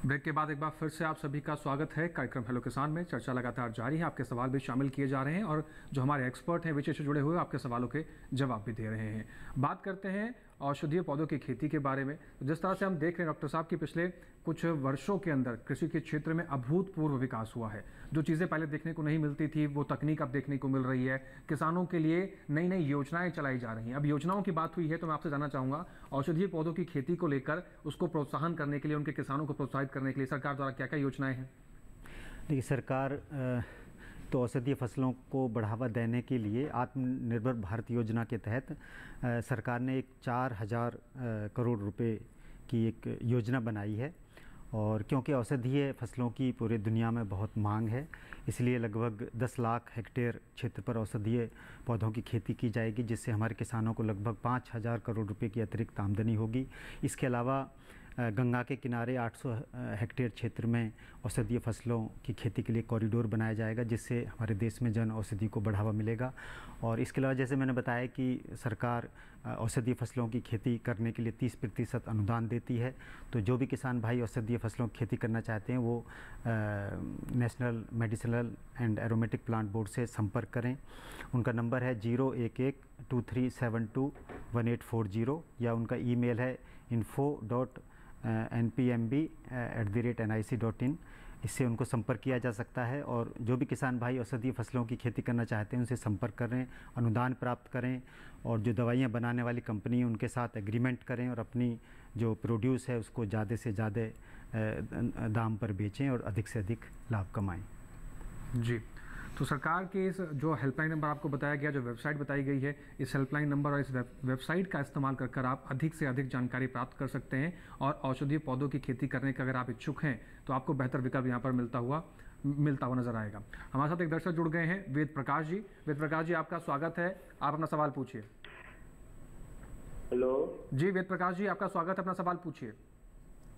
ब्रेक के बाद एक बार फिर से आप सभी का स्वागत है कार्यक्रम हेलो किसान में। चर्चा लगातार जारी है, आपके सवाल भी शामिल किए जा रहे हैं और जो हमारे एक्सपर्ट हैं विषय से जुड़े हुए आपके सवालों के जवाब भी दे रहे हैं। बात करते हैं औषधीय पौधों की खेती के बारे में। जिस तरह से हम देख रहे हैं डॉक्टर साहब कि पिछले कुछ वर्षों के अंदर कृषि के क्षेत्र में अभूतपूर्व विकास हुआ है। जो चीज़ें पहले देखने को नहीं मिलती थी वो तकनीक अब देखने को मिल रही है। किसानों के लिए नई नई योजनाएं चलाई जा रही हैं। अब योजनाओं की बात हुई है तो मैं आपसे जानना चाहूँगा औषधीय पौधों की खेती को लेकर उसको प्रोत्साहन करने के लिए, उनके किसानों को प्रोत्साहित करने के लिए सरकार द्वारा क्या क्या योजनाएं हैं? देखिए, सरकार तो औषधीय फसलों को बढ़ावा देने के लिए आत्मनिर्भर भारत योजना के तहत सरकार ने एक 4000 करोड़ रुपए की एक योजना बनाई है। और क्योंकि औषधीय फसलों की पूरी दुनिया में बहुत मांग है, इसलिए लगभग 10 लाख हेक्टेयर क्षेत्र पर औषधीय पौधों की खेती की जाएगी, जिससे हमारे किसानों को लगभग 5000 करोड़ रुपए की अतिरिक्त आमदनी होगी। इसके अलावा गंगा के किनारे 800 हेक्टेयर क्षेत्र में औषधीय फसलों की खेती के लिए कॉरिडोर बनाया जाएगा, जिससे हमारे देश में जन औषधि को बढ़ावा मिलेगा। और इसके अलावा जैसे मैंने बताया कि सरकार औषधीय फसलों की खेती करने के लिए 30% अनुदान देती है। तो जो भी किसान भाई औषधीय फसलों की खेती करना चाहते हैं वो national medicinal and aromatic plant board से संपर्क करें। उनका नंबर है 01123721840 या उनका ईमेल है info.npmb@nic.in। इससे उनको संपर्क किया जा सकता है। और जो भी किसान भाई औषधीय फसलों की खेती करना चाहते हैं उनसे संपर्क करें, अनुदान प्राप्त करें और जो दवाइयाँ बनाने वाली कंपनी है उनके साथ एग्रीमेंट करें और अपनी जो प्रोड्यूस है उसको ज़्यादा से ज़्यादा दाम पर बेचें और अधिक से अधिक लाभ कमाएं। जी, तो सरकार के इस जो हेल्पलाइन नंबर आपको बताया गया, जो वेबसाइट बताई गई है, इस हेल्पलाइन नंबर और इस वेबसाइट का इस्तेमाल कर आप अधिक से अधिक जानकारी प्राप्त कर सकते हैं। और औषधीय पौधों की खेती करने का अगर आप इच्छुक हैं तो आपको बेहतर विकल्प यहाँ पर मिलता हुआ नजर आएगा। हमारे साथ एक दर्शक जुड़ गए हैं, वेद प्रकाश जी। वेद प्रकाश जी, आपका स्वागत है, आप अपना सवाल पूछिए। हेलो जी, वेद प्रकाश जी, आपका स्वागत है, अपना सवाल पूछिए।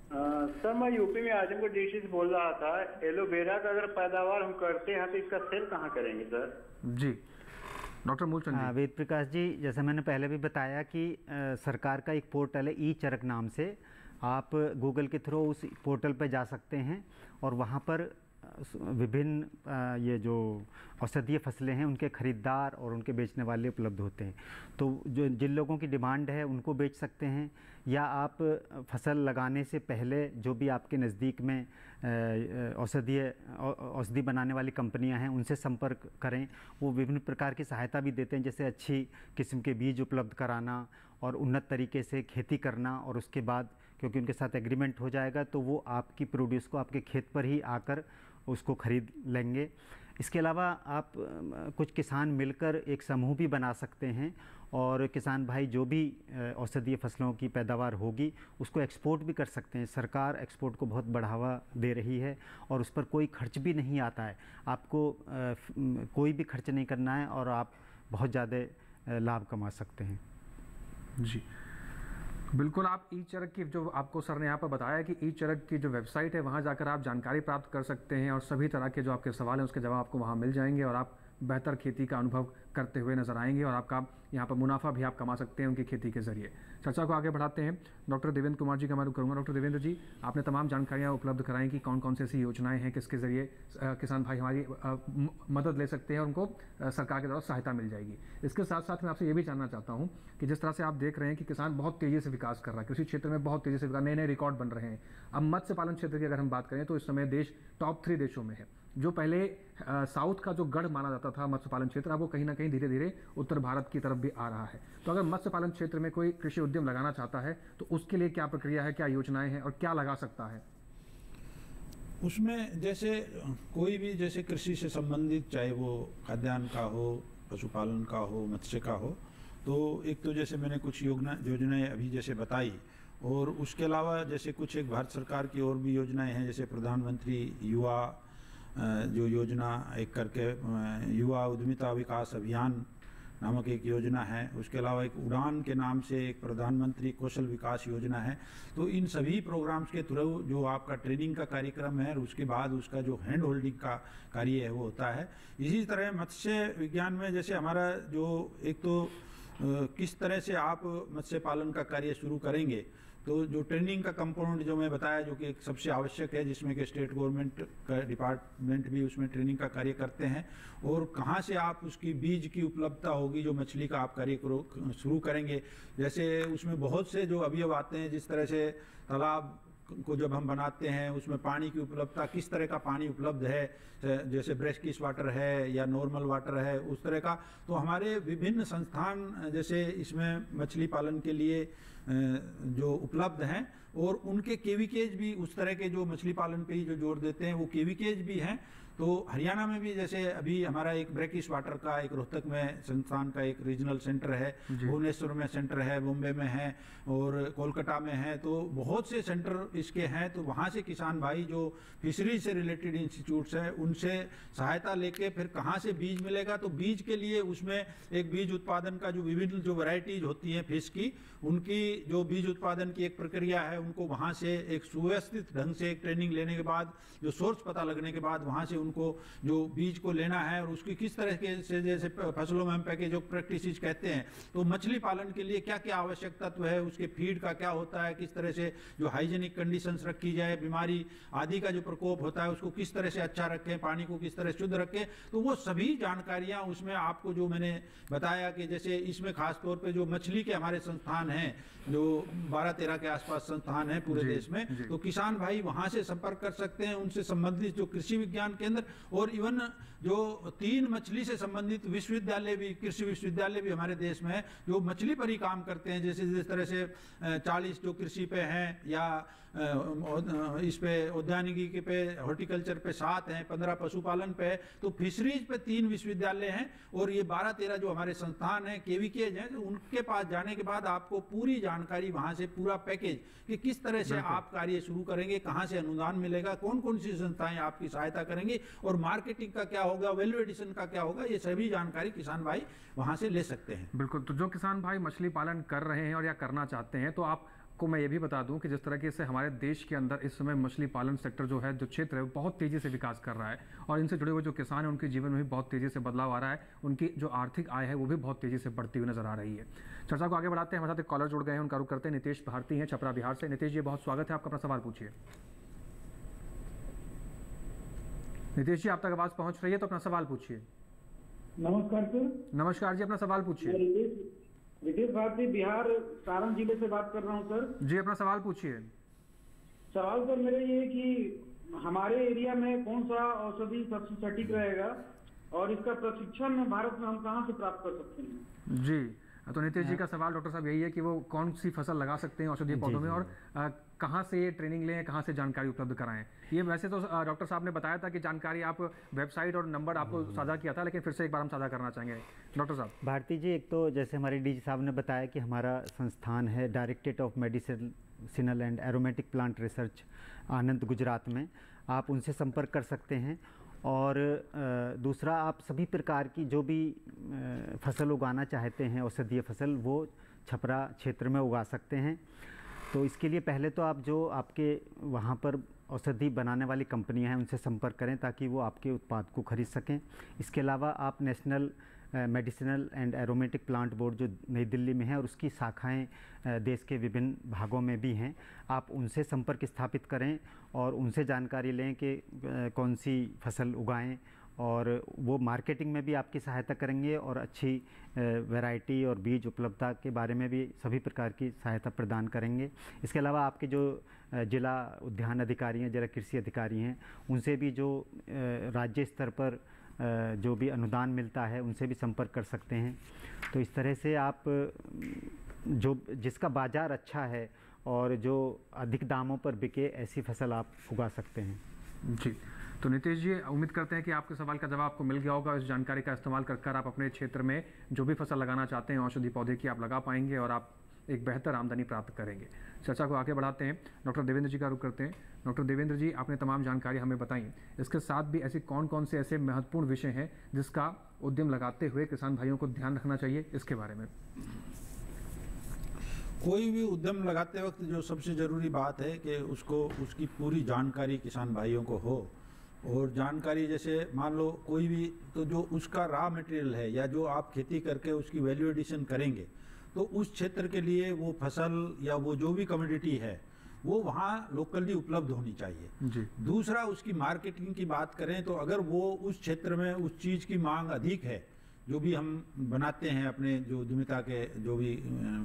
सर, मैं यूपी में आजमगढ़ डिस्ट्रिक्ट से बोल रहा था। एलोवेरा का अगर पैदावार हम करते हैं तो इसका सेल कहाँ करेंगे सर? जी, डॉक्टर मूलचंद जी। वेद प्रकाश जी, जैसा मैंने पहले भी बताया कि सरकार का एक पोर्टल है ई चरक नाम से, आप गूगल के थ्रू उस पोर्टल पर जा सकते हैं और वहाँ पर विभिन्न ये जो औषधीय फसलें हैं उनके खरीदार और उनके बेचने वाले उपलब्ध होते हैं। तो जो जिन लोगों की डिमांड है उनको बेच सकते हैं, या आप फसल लगाने से पहले जो भी आपके नज़दीक में औषधि बनाने वाली कंपनियां हैं उनसे संपर्क करें। वो विभिन्न प्रकार की सहायता भी देते हैं, जैसे अच्छी किस्म के बीज उपलब्ध कराना और उन्नत तरीके से खेती करना, और उसके बाद क्योंकि उनके साथ एग्रीमेंट हो जाएगा तो वो आपकी प्रोड्यूस को आपके खेत पर ही आकर उसको ख़रीद लेंगे। इसके अलावा आप कुछ किसान मिलकर एक समूह भी बना सकते हैं, और किसान भाई जो भी औषधीय फसलों की पैदावार होगी उसको एक्सपोर्ट भी कर सकते हैं। सरकार एक्सपोर्ट को बहुत बढ़ावा दे रही है और उस पर कोई खर्च भी नहीं आता है, आपको कोई भी खर्च नहीं करना है और आप बहुत ज़्यादा लाभ कमा सकते हैं। जी बिल्कुल, आप ई चरक की जो आपको सर ने यहाँ पर बताया कि ई चरक की जो वेबसाइट है वहाँ जाकर आप जानकारी प्राप्त कर सकते हैं और सभी तरह के जो आपके सवाल हैं उसके जवाब आपको वहाँ मिल जाएंगे और आप बेहतर खेती का अनुभव करते हुए नजर आएंगे और आपका यहाँ पर मुनाफा भी आप कमा सकते हैं उनकी खेती के जरिए। चर्चा को आगे बढ़ाते हैं। डॉक्टर देवेंद्र कुमार जी का मैं रुख करूँगा। डॉक्टर देवेंद्र जी, आपने तमाम जानकारियाँ उपलब्ध कराई कि कौन कौन सी ऐसी योजनाएं हैं किसके ज़रिए किसान भाई हमारी मदद ले सकते हैं और उनको सरकार की तरफ सहायता मिल जाएगी। इसके साथ साथ मैं आपसे ये भी जानना चाहता हूँ कि जिस तरह से आप देख रहे हैं कि किसान बहुत तेज़ी से विकास कर रहा है, कृषि क्षेत्र में बहुत तेज़ी से विकास, नए नए रिकॉर्ड बन रहे हैं। अब मत्स्य पालन क्षेत्र की अगर हम बात करें तो इस समय देश टॉप 3 देशों में है। जो पहले साउथ का जो गढ़ माना जाता था मत्स्य पालन क्षेत्र, अब वो कहीं ना कहीं धीरे धीरे उत्तर भारत की तरफ भी आ रहा है। तो अगर मत्स्य पालन क्षेत्र में कोई कृषि उद्यम लगाना चाहता है तो उसके लिए क्या प्रक्रिया है, क्या योजनाएं हैं और क्या लगा सकता है? उसमें जैसे कोई भी जैसे कृषि से संबंधित, चाहे वो खाद्यान्न का हो, पशुपालन का हो, मत्स्य का हो, तो एक तो जैसे मैंने कुछ योजनाएं अभी जैसे बताई, और उसके अलावा जैसे कुछ एक भारत सरकार की और भी योजनाएं हैं, जैसे प्रधानमंत्री युवा जो योजना एक करके युवा उद्यमिता विकास अभियान नामक एक योजना है। उसके अलावा एक उड़ान के नाम से एक प्रधानमंत्री कौशल विकास योजना है। तो इन सभी प्रोग्राम्स के थ्रू जो आपका ट्रेनिंग का कार्यक्रम है और उसके बाद उसका जो हैंड होल्डिंग का कार्य है वो होता है। इसी तरह मत्स्य विज्ञान में जैसे हमारा जो एक तो किस तरह से आप मत्स्य पालन का कार्य शुरू करेंगे, तो जो ट्रेनिंग का कंपोनेंट जो मैं बताया जो कि एक सबसे आवश्यक है, जिसमें कि स्टेट गवर्नमेंट का डिपार्टमेंट भी उसमें ट्रेनिंग का कार्य करते हैं, और कहाँ से आप उसकी बीज की उपलब्धता होगी जो मछली का आप कार्य शुरू करेंगे। जैसे उसमें बहुत से जो अवयव आते हैं, जिस तरह से तालाब को जब हम बनाते हैं उसमें पानी की उपलब्धता, किस तरह का पानी उपलब्ध है, जैसे ब्रेस्किश वाटर है या नॉर्मल वाटर है, उस तरह का। तो हमारे विभिन्न संस्थान जैसे इसमें मछली पालन के लिए जो उपलब्ध हैं, और उनके केवीकेज भी उस तरह के जो मछली पालन पे ही जो जोर देते हैं वो केवीकेज भी हैं। तो हरियाणा में भी जैसे अभी हमारा एक ब्रेकिश वाटर का एक रोहतक में संस्थान का एक रीजनल सेंटर है, भुवनेश्वर में सेंटर है, बॉम्बे में है और कोलकाता में है। तो बहुत से सेंटर इसके हैं। तो वहाँ से किसान भाई जो फिशरी से रिलेटेड इंस्टीट्यूट्स हैं उनसे सहायता लेके फिर कहाँ से बीज मिलेगा, तो बीज के लिए उसमें एक बीज उत्पादन का जो विभिन्न जो वैरायटीज होती हैं फिश की, उनकी जो बीज उत्पादन की एक प्रक्रिया है, उनको वहाँ से एक सुव्यवस्थित ढंग से एक ट्रेनिंग लेने के बाद, जो सोर्स पता लगने के बाद वहाँ से उनको जो बीज को लेना है और उसकी किस तरह के से जैसे फसलों में हम पैकेज ऑफ प्रैक्टिसेस कहते हैं, तो मछली पालन के लिए क्या क्या आवश्यक तत्व है, उसके फीड का क्या होता है, किस तरह से जो हाइजीनिक कंडीशंस रखी जाए, बीमारी आदि का जो प्रकोप होता है उसको किस तरह से अच्छा रखें, पानी को किस तरह शुद्ध रखें, तो वो सभी जानकारियां उसमें आपको जो मैंने बताया कि जैसे इसमें खास तौर पे जो मछली के हमारे संस्थान हैं, जो 12-13 के आसपास संस्थान हैं पूरे देश में, तो किसान भाई वहां से संपर्क कर सकते हैं। उनसे संबंधित जो कृषि विज्ञान केंद्र और इवन जो 3 मछली से संबंधित विश्वविद्यालय भी, कृषि विश्वविद्यालय भी हमारे देश में है जो मछली पर ही काम करते हैं। जैसे जिस तरह से 40 जो कृषि पे हैं या इस पे उद्यानिकी पे, हॉर्टिकल्चर पे 7 हैं, 15 पशुपालन पे है, तो फिशरीज पे 3 विश्वविद्यालय हैं और ये 12-13 जो हमारे संस्थान हैं, केवीकेज हैं, तो उनके पास जाने के बाद आपको पूरी जानकारी वहां से पूरा पैकेज कि किस तरह से आप कार्य शुरू करेंगे, कहां से अनुदान मिलेगा, कौन कौन सी संस्थाएं आपकी सहायता करेंगी और मार्केटिंग का क्या होगा, वैल्यू एडिशन का क्या होगा, ये सभी जानकारी किसान भाई वहां से ले सकते हैं। बिल्कुल। तो जो किसान भाई मछली पालन कर रहे हैं और या करना चाहते हैं, तो आप को मैं ये भी बता दूं कि जिस तरह से हमारे देश के अंदर इस समय मछली पालन सेक्टर जो है, जो क्षेत्र है, वो बहुत तेज़ी से विकास कर रहा है और इनसे जुड़े हुए जो किसान हैं उनके जीवन में भी बहुत तेज़ी से बदलाव आ रहा है, उनकी जो आर्थिक आय है वो भी बहुत तेज़ी से बढ़ती हुई नजर आ रही है। चर्चा को आगे बढ़ाते हैं। हमारे साथ एक कॉलर जुड़ गए हैं, उनका रुख करते हैं। नितेश भारती हैं छपरा बिहार से। नितेश जी, बहुत स्वागत है आपका, अपना सवाल पूछिए। नितेश जी, आप तक आवाज पहुंच रही है तो अपना सवाल पूछिए। नमस्कार सर। नमस्कार जी, अपना सवाल पूछिए। रितेश भारती, बिहार सारण जिले से बात कर रहा हूँ सर। जी, अपना सवाल पूछिए। सवाल सर मेरा ये है कि हमारे एरिया में कौन सा औषधि सबसे सटीक रहेगा और इसका प्रशिक्षण भारत में हम कहाँ से प्राप्त कर सकते हैं? जी, तो नितेश जी का सवाल डॉक्टर साहब यही है कि वो कौन सी फसल लगा सकते हैं औषधीय पौधों में, और कहाँ से ये ट्रेनिंग लें, कहाँ से जानकारी उपलब्ध कराएं। ये वैसे तो डॉक्टर साहब ने बताया था कि जानकारी आप वेबसाइट और नंबर आपको साझा किया था, लेकिन फिर से एक बार हम साझा करना चाहेंगे डॉक्टर साहब। भारती जी, एक तो जैसे हमारे डीजी साहब ने बताया कि हमारा संस्थान है directorate of medicinal and aromatic plant research, Anand, Gujarat में। आप उनसे संपर्क कर सकते हैं। और दूसरा, आप सभी प्रकार की जो भी फसल उगाना चाहते हैं औषधीय फसल, वो छपरा क्षेत्र में उगा सकते हैं। तो इसके लिए पहले तो आप जो आपके वहाँ पर औषधि बनाने वाली कंपनियां हैं उनसे संपर्क करें ताकि वो आपके उत्पाद को खरीद सकें। इसके अलावा आप national medicinal and aromatic plant board जो नई दिल्ली में है और उसकी शाखाएं देश के विभिन्न भागों में भी हैं, आप उनसे संपर्क स्थापित करें और उनसे जानकारी लें कि कौन सी फसल उगाएं, और वो मार्केटिंग में भी आपकी सहायता करेंगे और अच्छी वैरायटी और बीज उपलब्धता के बारे में भी सभी प्रकार की सहायता प्रदान करेंगे। इसके अलावा आपके जो जिला उद्यान अधिकारी हैं, जिला कृषि अधिकारी हैं, उनसे भी जो राज्य स्तर पर जो भी अनुदान मिलता है उनसे भी संपर्क कर सकते हैं। तो इस तरह से आप जो जिसका बाज़ार अच्छा है और जो अधिक दामों पर बिके, ऐसी फसल आप उगा सकते हैं। जी, तो नितेश जी, उम्मीद करते हैं कि आपके सवाल का जवाब आपको मिल गया होगा। इस जानकारी का इस्तेमाल कर आप अपने क्षेत्र में जो भी फसल लगाना चाहते हैं औषधि पौधे की, आप लगा पाएंगे और आप एक बेहतर आमदनी प्राप्त करेंगे। चर्चा को आगे बढ़ाते हैं, डॉक्टर देवेंद्र जी का रुख करते हैं। डॉक्टर देवेंद्र जी, आपने तमाम जानकारी हमें बताई, इसके साथ भी ऐसे कौन कौन से ऐसे महत्वपूर्ण विषय हैं जिसका उद्यम लगाते हुए किसान भाइयों को ध्यान रखना चाहिए, इसके बारे में? कोई भी उद्यम लगाते वक्त जो सबसे ज़रूरी बात है कि उसको उसकी पूरी जानकारी किसान भाइयों को हो। और जानकारी जैसे मान लो कोई भी, तो जो उसका रॉ मटेरियल है या जो आप खेती करके उसकी वैल्यू एडिशन करेंगे, तो उस क्षेत्र के लिए वो फसल या वो जो भी कमोडिटी है वो वहाँ लोकली उपलब्ध होनी चाहिए जी। दूसरा, उसकी मार्केटिंग की बात करें तो अगर वो उस क्षेत्र में उस चीज़ की मांग अधिक है, जो भी हम बनाते हैं अपने जो उद्यमिता के जो भी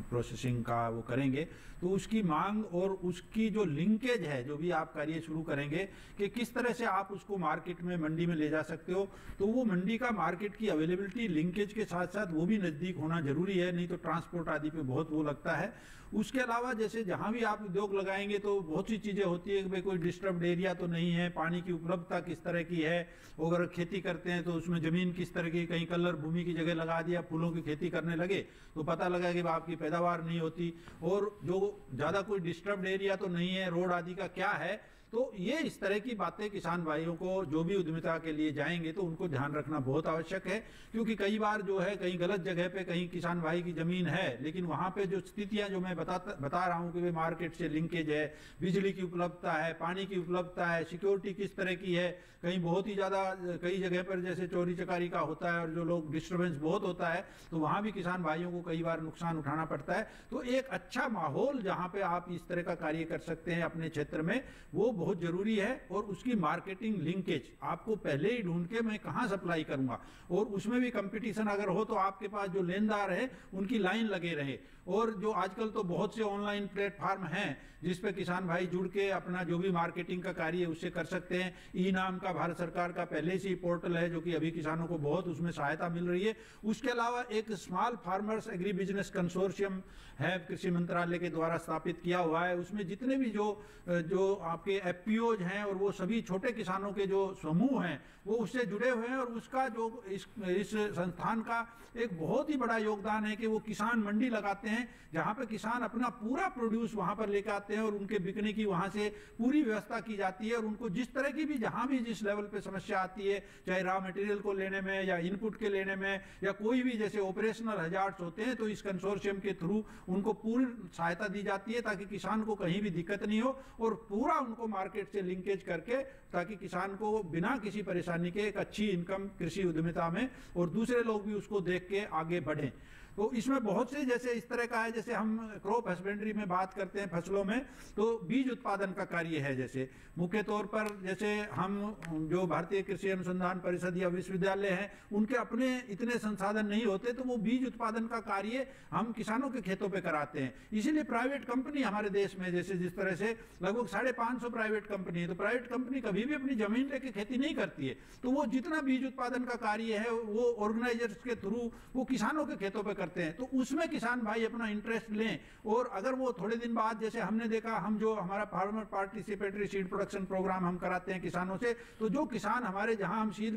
प्रोसेसिंग का वो करेंगे, तो उसकी मांग और उसकी जो लिंकेज है, जो भी आप कार्य शुरू करेंगे कि किस तरह से आप उसको मार्केट में मंडी में ले जा सकते हो, तो वो मंडी का मार्केट की अवेलेबिलिटी लिंकेज के साथ साथ वो भी नज़दीक होना जरूरी है, नहीं तो ट्रांसपोर्ट आदि पे बहुत वो लगता है। उसके अलावा जैसे जहाँ भी आप उद्योग लगाएंगे तो बहुत सी चीज़ें होती है कि भाई कोई डिस्टर्ब्ड एरिया तो नहीं है, पानी की उपलब्धता किस तरह की है, अगर खेती करते हैं तो उसमें ज़मीन किस तरह की, कहीं कलर भूमि की जगह लगा दिया, फूलों की खेती करने लगे तो पता लगा कि आपकी पैदावार नहीं होती, और जो ज़्यादा कोई डिस्टर्ब्ड एरिया तो नहीं है, रोड आदि का क्या है। तो ये इस तरह की बातें किसान भाइयों को जो भी उद्यमिता के लिए जाएंगे तो उनको ध्यान रखना बहुत आवश्यक है, क्योंकि कई बार जो है कहीं गलत जगह पे कहीं किसान भाई की ज़मीन है, लेकिन वहाँ पे जो स्थितियाँ जो मैं बता रहा हूँ कि भाई मार्केट से लिंकेज है, बिजली की उपलब्धता है, पानी की उपलब्धता है, सिक्योरिटी किस तरह की है, कहीं बहुत ही ज़्यादा कई जगह पर जैसे चोरी चकारी का होता है और जो लोग डिस्टर्बेंस बहुत होता है, तो वहाँ भी किसान भाइयों को कई बार नुकसान उठाना पड़ता है। तो एक अच्छा माहौल जहाँ पे आप इस तरह का कार्य कर सकते हैं अपने क्षेत्र में, वो बहुत ज़रूरी है। और उसकी मार्केटिंग लिंकेज आपको पहले ही ढूंढ के मैं कहाँ सप्लाई करूँगा, और उसमें भी कंपटीशन अगर हो तो आपके पास जो लेनदार है उनकी लाइन लगे रहे। और जो आजकल तो बहुत से ऑनलाइन प्लेटफार्म हैं जिस पे किसान भाई जुड़ के अपना जो भी मार्केटिंग का कार्य उससे कर सकते हैं। ई नाम का भारत सरकार का पहले से ही पोर्टल है जो कि अभी किसानों को बहुत उसमें सहायता मिल रही है। उसके अलावा एक small farmers agri business consortium है, कृषि मंत्रालय के द्वारा स्थापित किया हुआ है। उसमें जितने भी जो आपके एफपीओज हैं और वो सभी छोटे किसानों के जो समूह हैं वो उससे जुड़े हुए हैं। और उसका जो इस संस्थान का एक बहुत ही बड़ा योगदान है कि वो किसान मंडी लगाते हैं जहाँ पे किसान अपना पूरा प्रोड्यूस वहाँ पर लेकर आते हैं और उनके बिकने की वहाँ से पूरी व्यवस्था की जाती है। और उनको जिस तरह की भी जहाँ भी जिस लेवल पे समस्या आती है, चाहे रॉ मटेरियल को लेने में या इनपुट के लेने में या कोई भी जैसे ऑपरेशनल हजार्ड्स होते हैं, तो इस कंसोर्शियम के थ्रू उनको पूरी सहायता दी जाती है ताकि किसान को कहीं भी दिक्कत नहीं हो और पूरा उनको मार्केट से लिंकेज करके ताकि किसान को बिना किसी परेशानी के एक अच्छी इनकम कृषि उद्यमिता में और दूसरे लोग भी उसको देख के आगे बढ़ें। तो इसमें बहुत से जैसे इस तरह का है, जैसे हम क्रॉप हस्बेंड्री में बात करते हैं फसलों में, तो बीज उत्पादन का कार्य है। जैसे मुख्य तौर पर जैसे हम जो भारतीय कृषि अनुसंधान परिषद या विश्वविद्यालय हैं, उनके अपने इतने संसाधन नहीं होते, तो वो बीज उत्पादन का कार्य हम किसानों के खेतों पे कराते हैं। इसीलिए प्राइवेट कंपनी हमारे देश में जैसे जिस तरह से लगभग 550 प्राइवेट कंपनी है, तो प्राइवेट कंपनी कभी भी अपनी जमीन लेके खेती नहीं करती है, तो वो जितना बीज उत्पादन का कार्य है वो ऑर्गेनाइजर्स के थ्रू वो किसानों के खेतों पे करते हैं। तो उसमें किसान भाई अपना इंटरेस्ट लें, और अगर वो थोड़े दिन बाद, जैसे हमने देखा, हम जो हमारा farmer participatory seed production programme हम कराते हैं किसानों से, तो जो किसान हमारे जहां हम सीड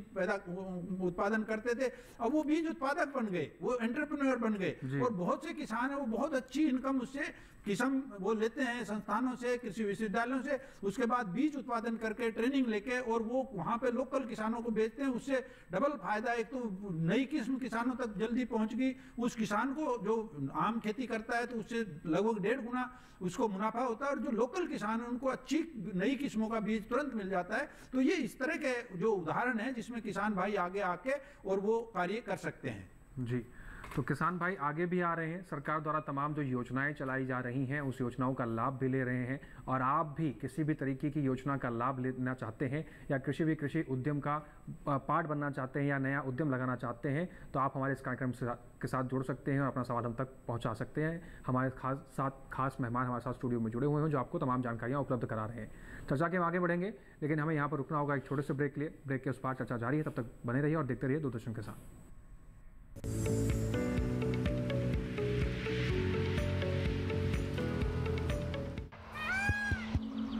उत्पादन करते थे, अब वो बीज उत्पादक बन गए, वो एंटरप्रेन्योर बन गए, और बहुत से किसान है वो बहुत अच्छी इनकम उससे किस्म वो लेते हैं संस्थानों से, कृषि विश्वविद्यालयों से, उसके बाद बीज उत्पादन करके ट्रेनिंग लेके और वो वहाँ पे लोकल किसानों को बेचते हैं। उससे डबल फायदा, एक तो नई किस्म किसानों तक जल्दी पहुँच गई, उस किसान को जो आम खेती करता है तो उससे लगभग 1.5 गुना उसको मुनाफा होता है, और जो लोकल किसान है उनको अच्छी नई किस्मों का बीज तुरंत मिल जाता है। तो ये इस तरह के जो उदाहरण है जिसमें किसान भाई आगे आके और वो कार्य कर सकते हैं। जी, तो किसान भाई आगे भी आ रहे हैं, सरकार द्वारा तमाम जो योजनाएं चलाई जा रही हैं उस योजनाओं का लाभ भी ले रहे हैं, और आप भी किसी भी तरीके की योजना का लाभ लेना चाहते हैं या कृषि उद्यम का पार्ट बनना चाहते हैं या नया उद्यम लगाना चाहते हैं, तो आप हमारे इस कार्यक्रम के साथ जुड़ सकते हैं और अपना सवाल हम तक पहुँचा सकते हैं। हमारे खास मेहमान हमारे साथ स्टूडियो में जुड़े हुए हैं जो आपको तमाम जानकारियाँ उपलब्ध करा रहे हैं। चर्चा के हम आगे बढ़ेंगे, लेकिन हमें यहाँ पर रुकना होगा एक छोटे से ब्रेक लिए। ब्रेक के उस पार चर्चा जारी है, तब तक बने रहिए और देखते रहिए दूरदर्शन के साथ।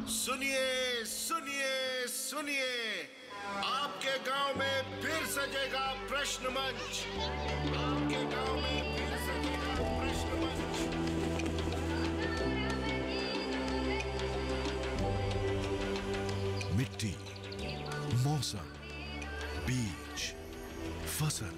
सुनिए सुनिए सुनिए, आपके गांव में फिर सजेगा प्रश्न मंच। आपके गांव में फिर सजेगा प्रश्न मंच। मिट्टी, मौसम, बीज, फसल,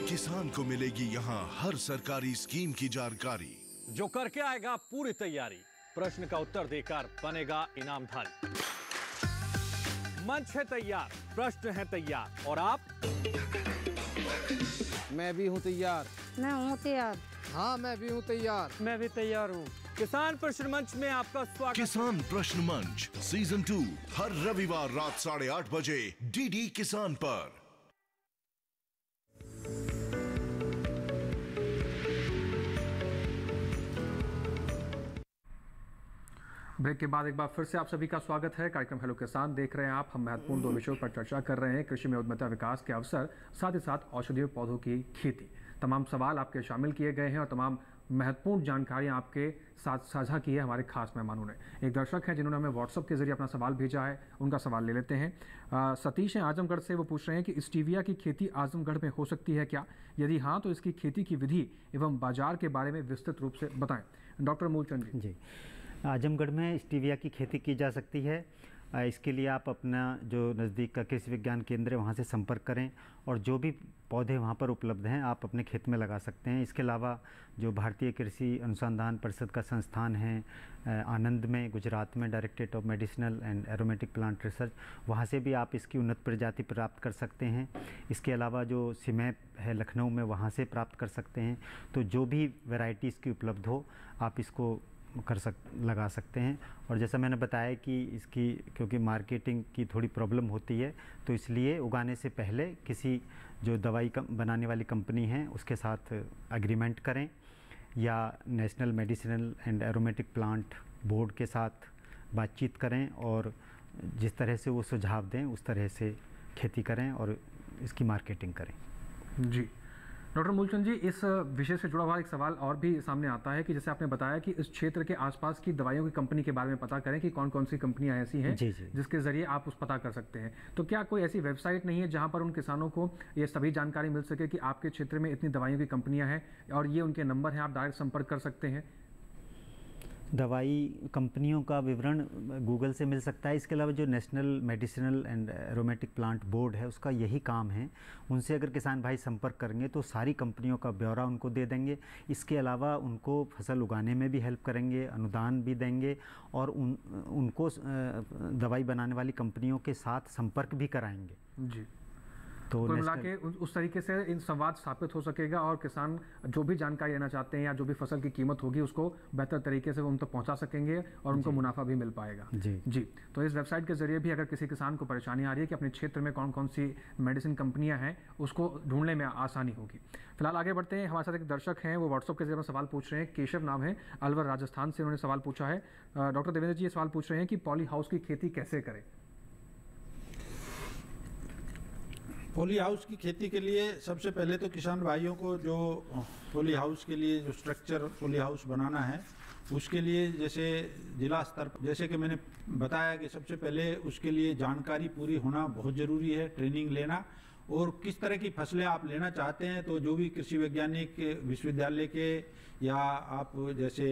किसान को मिलेगी यहाँ हर सरकारी स्कीम की जानकारी। जो करके आएगा पूरी तैयारी, प्रश्न का उत्तर देकर बनेगा इनामधारी। मंच है तैयार, प्रश्न है तैयार, और आप? मैं भी हूँ तैयार। मैं हूँ तैयार। हाँ, मैं भी हूँ तैयार। मैं भी तैयार हूँ। किसान प्रश्न मंच में आपका स्वागत। किसान प्रश्न मंच सीजन 2 हर रविवार रात 8:30 बजे डीडी किसान पर। ब्रेक के बाद एक बार फिर से आप सभी का स्वागत है। कार्यक्रम हेलो किसान देख रहे हैं आप। हम महत्वपूर्ण 2 विषयों पर चर्चा कर रहे हैं, कृषि में उद्यमिता विकास के अवसर, साथ ही साथ औषधीय पौधों की खेती। तमाम सवाल आपके शामिल किए गए हैं और तमाम महत्वपूर्ण जानकारियां आपके साथ साझा की है हमारे खास मेहमानों ने। एक दर्शक हैं जिन्होंने हमें व्हाट्सएप के जरिए अपना सवाल भेजा है, उनका सवाल ले लेते हैं। सतीश हैं आजमगढ़ से, वो पूछ रहे हैं कि स्टीविया की खेती आजमगढ़ में हो सकती है क्या? यदि हाँ, तो इसकी खेती की विधि एवं बाजार के बारे में विस्तृत रूप से बताएं। डॉक्टर मूलचंद जी, आजमगढ़ में स्टीविया की खेती की जा सकती है। इसके लिए आप अपना जो नज़दीक का कृषि विज्ञान केंद्र है वहाँ से संपर्क करें, और जो भी पौधे वहाँ पर उपलब्ध हैं आप अपने खेत में लगा सकते हैं। इसके अलावा जो भारतीय कृषि अनुसंधान परिषद का संस्थान है आनंद में, गुजरात में, directorate of medicinal and aromatic plant research, वहाँ से भी आप इसकी उन्नत प्रजाति प्राप्त कर सकते हैं। इसके अलावा जो सिमैप है लखनऊ में, वहाँ से प्राप्त कर सकते हैं। तो जो भी वैरायटी इसकी उपलब्ध हो आप इसको लगा सकते हैं। और जैसा मैंने बताया कि इसकी क्योंकि मार्केटिंग की थोड़ी प्रॉब्लम होती है, तो इसलिए उगाने से पहले किसी जो दवाई बनाने वाली कंपनी है उसके साथ एग्रीमेंट करें, या national medicinal and aromatic plant board के साथ बातचीत करें, और जिस तरह से वो सुझाव दें उस तरह से खेती करें और इसकी मार्केटिंग करें। जी डॉक्टर मूलचंद जी, इस विषय से जुड़ा हुआ एक सवाल और भी सामने आता है कि जैसे आपने बताया कि इस क्षेत्र के आसपास की दवाइयों की कंपनी के बारे में पता करें कि कौन कौन सी कंपनियां ऐसी हैं जिसके जरिए आप उस पता कर सकते हैं। तो क्या कोई ऐसी वेबसाइट नहीं है जहां पर उन किसानों को ये सभी जानकारी मिल सके कि आपके क्षेत्र में इतनी दवाइयों की कंपनियां हैं और ये उनके नंबर हैं, आप डायरेक्ट संपर्क कर सकते हैं? दवाई कंपनियों का विवरण गूगल से मिल सकता है। इसके अलावा जो national medicinal and aromatic plant board है उसका यही काम है, उनसे अगर किसान भाई संपर्क करेंगे तो सारी कंपनियों का ब्यौरा उनको दे देंगे। इसके अलावा उनको फसल उगाने में भी हेल्प करेंगे, अनुदान भी देंगे, और उनको दवाई बनाने वाली कंपनियों के साथ संपर्क भी कराएंगे। जी तो कुल मिला के उस तरीके से इन संवाद स्थापित हो सकेगा और किसान जो भी जानकारी लेना चाहते हैं या जो भी फसल की कीमत होगी उसको बेहतर तरीके से उन तक पहुंचा सकेंगे और उनको मुनाफा भी मिल पाएगा। जी, तो इस वेबसाइट के जरिए भी अगर किसी किसान को परेशानी आ रही है कि अपने क्षेत्र में कौन कौन सी मेडिसिन कंपनियां हैं उसको ढूंढने में आसानी होगी। फिलहाल आगे बढ़ते हैं, हमारे साथ एक दर्शक हैं, वो व्हाट्सअप के जरिए में सवाल पूछ रहे हैं। केशव नाम है, अलवर राजस्थान से उन्होंने सवाल पूछा है। डॉक्टर देवेंद्र जी ये सवाल पूछ रहे हैं कि पॉली हाउस की खेती कैसे करें। पॉली हाउस की खेती के लिए सबसे पहले तो किसान भाइयों को जो पॉली हाउस के लिए जो स्ट्रक्चर पॉली हाउस बनाना है उसके लिए जैसे जिला स्तर पर जैसे कि मैंने बताया कि सबसे पहले उसके लिए जानकारी पूरी होना बहुत ज़रूरी है, ट्रेनिंग लेना, और किस तरह की फसलें आप लेना चाहते हैं तो जो भी कृषि वैज्ञानिक विश्वविद्यालय के या आप जैसे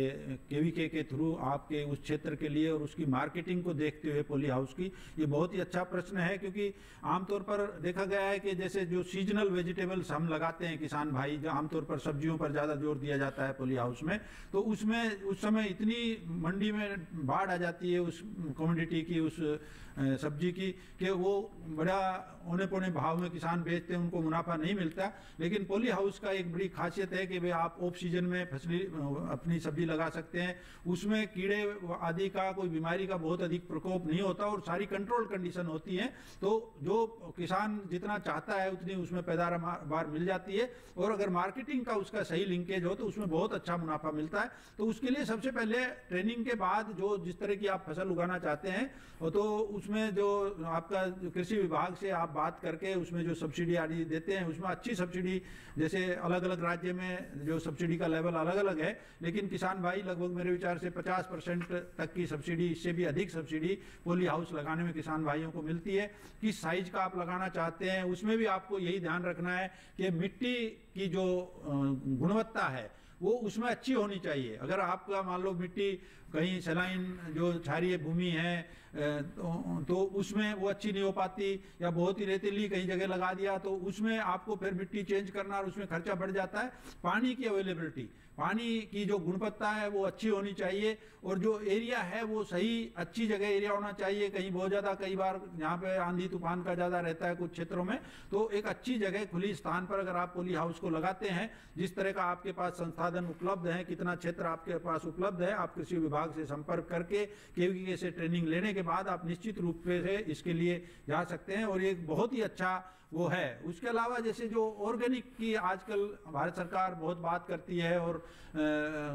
केवीके के थ्रू आपके उस क्षेत्र के लिए और उसकी मार्केटिंग को देखते हुए पॉली हाउस की, ये बहुत ही अच्छा प्रश्न है क्योंकि आमतौर पर देखा गया है कि जैसे जो सीजनल वेजिटेबल्स हम लगाते हैं किसान भाई, जो आमतौर पर सब्जियों पर ज़्यादा जोर दिया जाता है पॉली हाउस में, तो उसमें उस समय इतनी मंडी में बाढ़ आ जाती है उस कमोडिटी की, उस सब्जी की, कि वो बड़ा औने पौने भाव में किसान बेचते हैं, उनको मुनाफा नहीं मिलता। लेकिन पॉली हाउस का एक बड़ी खासियत है कि भाई आप ऑफ सीजन में फसली अपनी सब्जी लगा सकते हैं, उसमें कीड़े आदि का कोई बीमारी का बहुत अधिक प्रकोप नहीं होता और सारी कंट्रोल कंडीशन होती है, तो जो किसान जितना चाहता है उतनी उसमें पैदावार मिल जाती है और अगर मार्केटिंग का उसका सही लिंकेज हो तो उसमें बहुत अच्छा मुनाफा मिलता है। तो उसके लिए सबसे पहले ट्रेनिंग के बाद जो जिस तरह की आप फसल उगाना चाहते हैं तो उसमें जो आपका कृषि विभाग से आप बात करके उसमें जो सब्सिडी आदि देते हैं उसमें अच्छी सब्सिडी, जैसे अलग अलग राज्य में जो सब्सिडी का लेवल अलग अलग है, लेकिन किसान भाई लगभग मेरे विचार से 50% तक की सब्सिडी, इससे भी अधिक सब्सिडी पॉली हाउस लगाने में किसान भाइयों को मिलती है। किस साइज का आप लगाना चाहते हैं उसमें भी आपको यही ध्यान रखना है कि मिट्टी की जो गुणवत्ता है वो उसमें अच्छी होनी चाहिए। अगर आपका मान लो मिट्टी कहीं सलाइन जो क्षारीय भूमि है तो उसमें वो अच्छी नहीं हो पाती, या बहुत ही रेतीली कहीं जगह लगा दिया तो उसमें आपको फिर मिट्टी चेंज करना और उसमें खर्चा बढ़ जाता है। पानी की अवेलेबिलिटी, पानी की जो गुणवत्ता है वो अच्छी होनी चाहिए और जो एरिया है वो सही अच्छी जगह एरिया होना चाहिए। कहीं बहुत ज़्यादा, कई बार यहाँ पे आंधी तूफान का ज़्यादा रहता है कुछ क्षेत्रों में, तो एक अच्छी जगह खुली स्थान पर अगर आप पॉली हाउस को लगाते हैं, जिस तरह का आपके पास संसाधन उपलब्ध है, कितना क्षेत्र आपके पास उपलब्ध है, आप कृषि विभाग से संपर्क करके केवीके से ट्रेनिंग लेने के बाद आप निश्चित रूप से इसके लिए जा सकते हैं और एक बहुत ही अच्छा वो है। उसके अलावा जैसे जो ऑर्गेनिक की आजकल भारत सरकार बहुत बात करती है और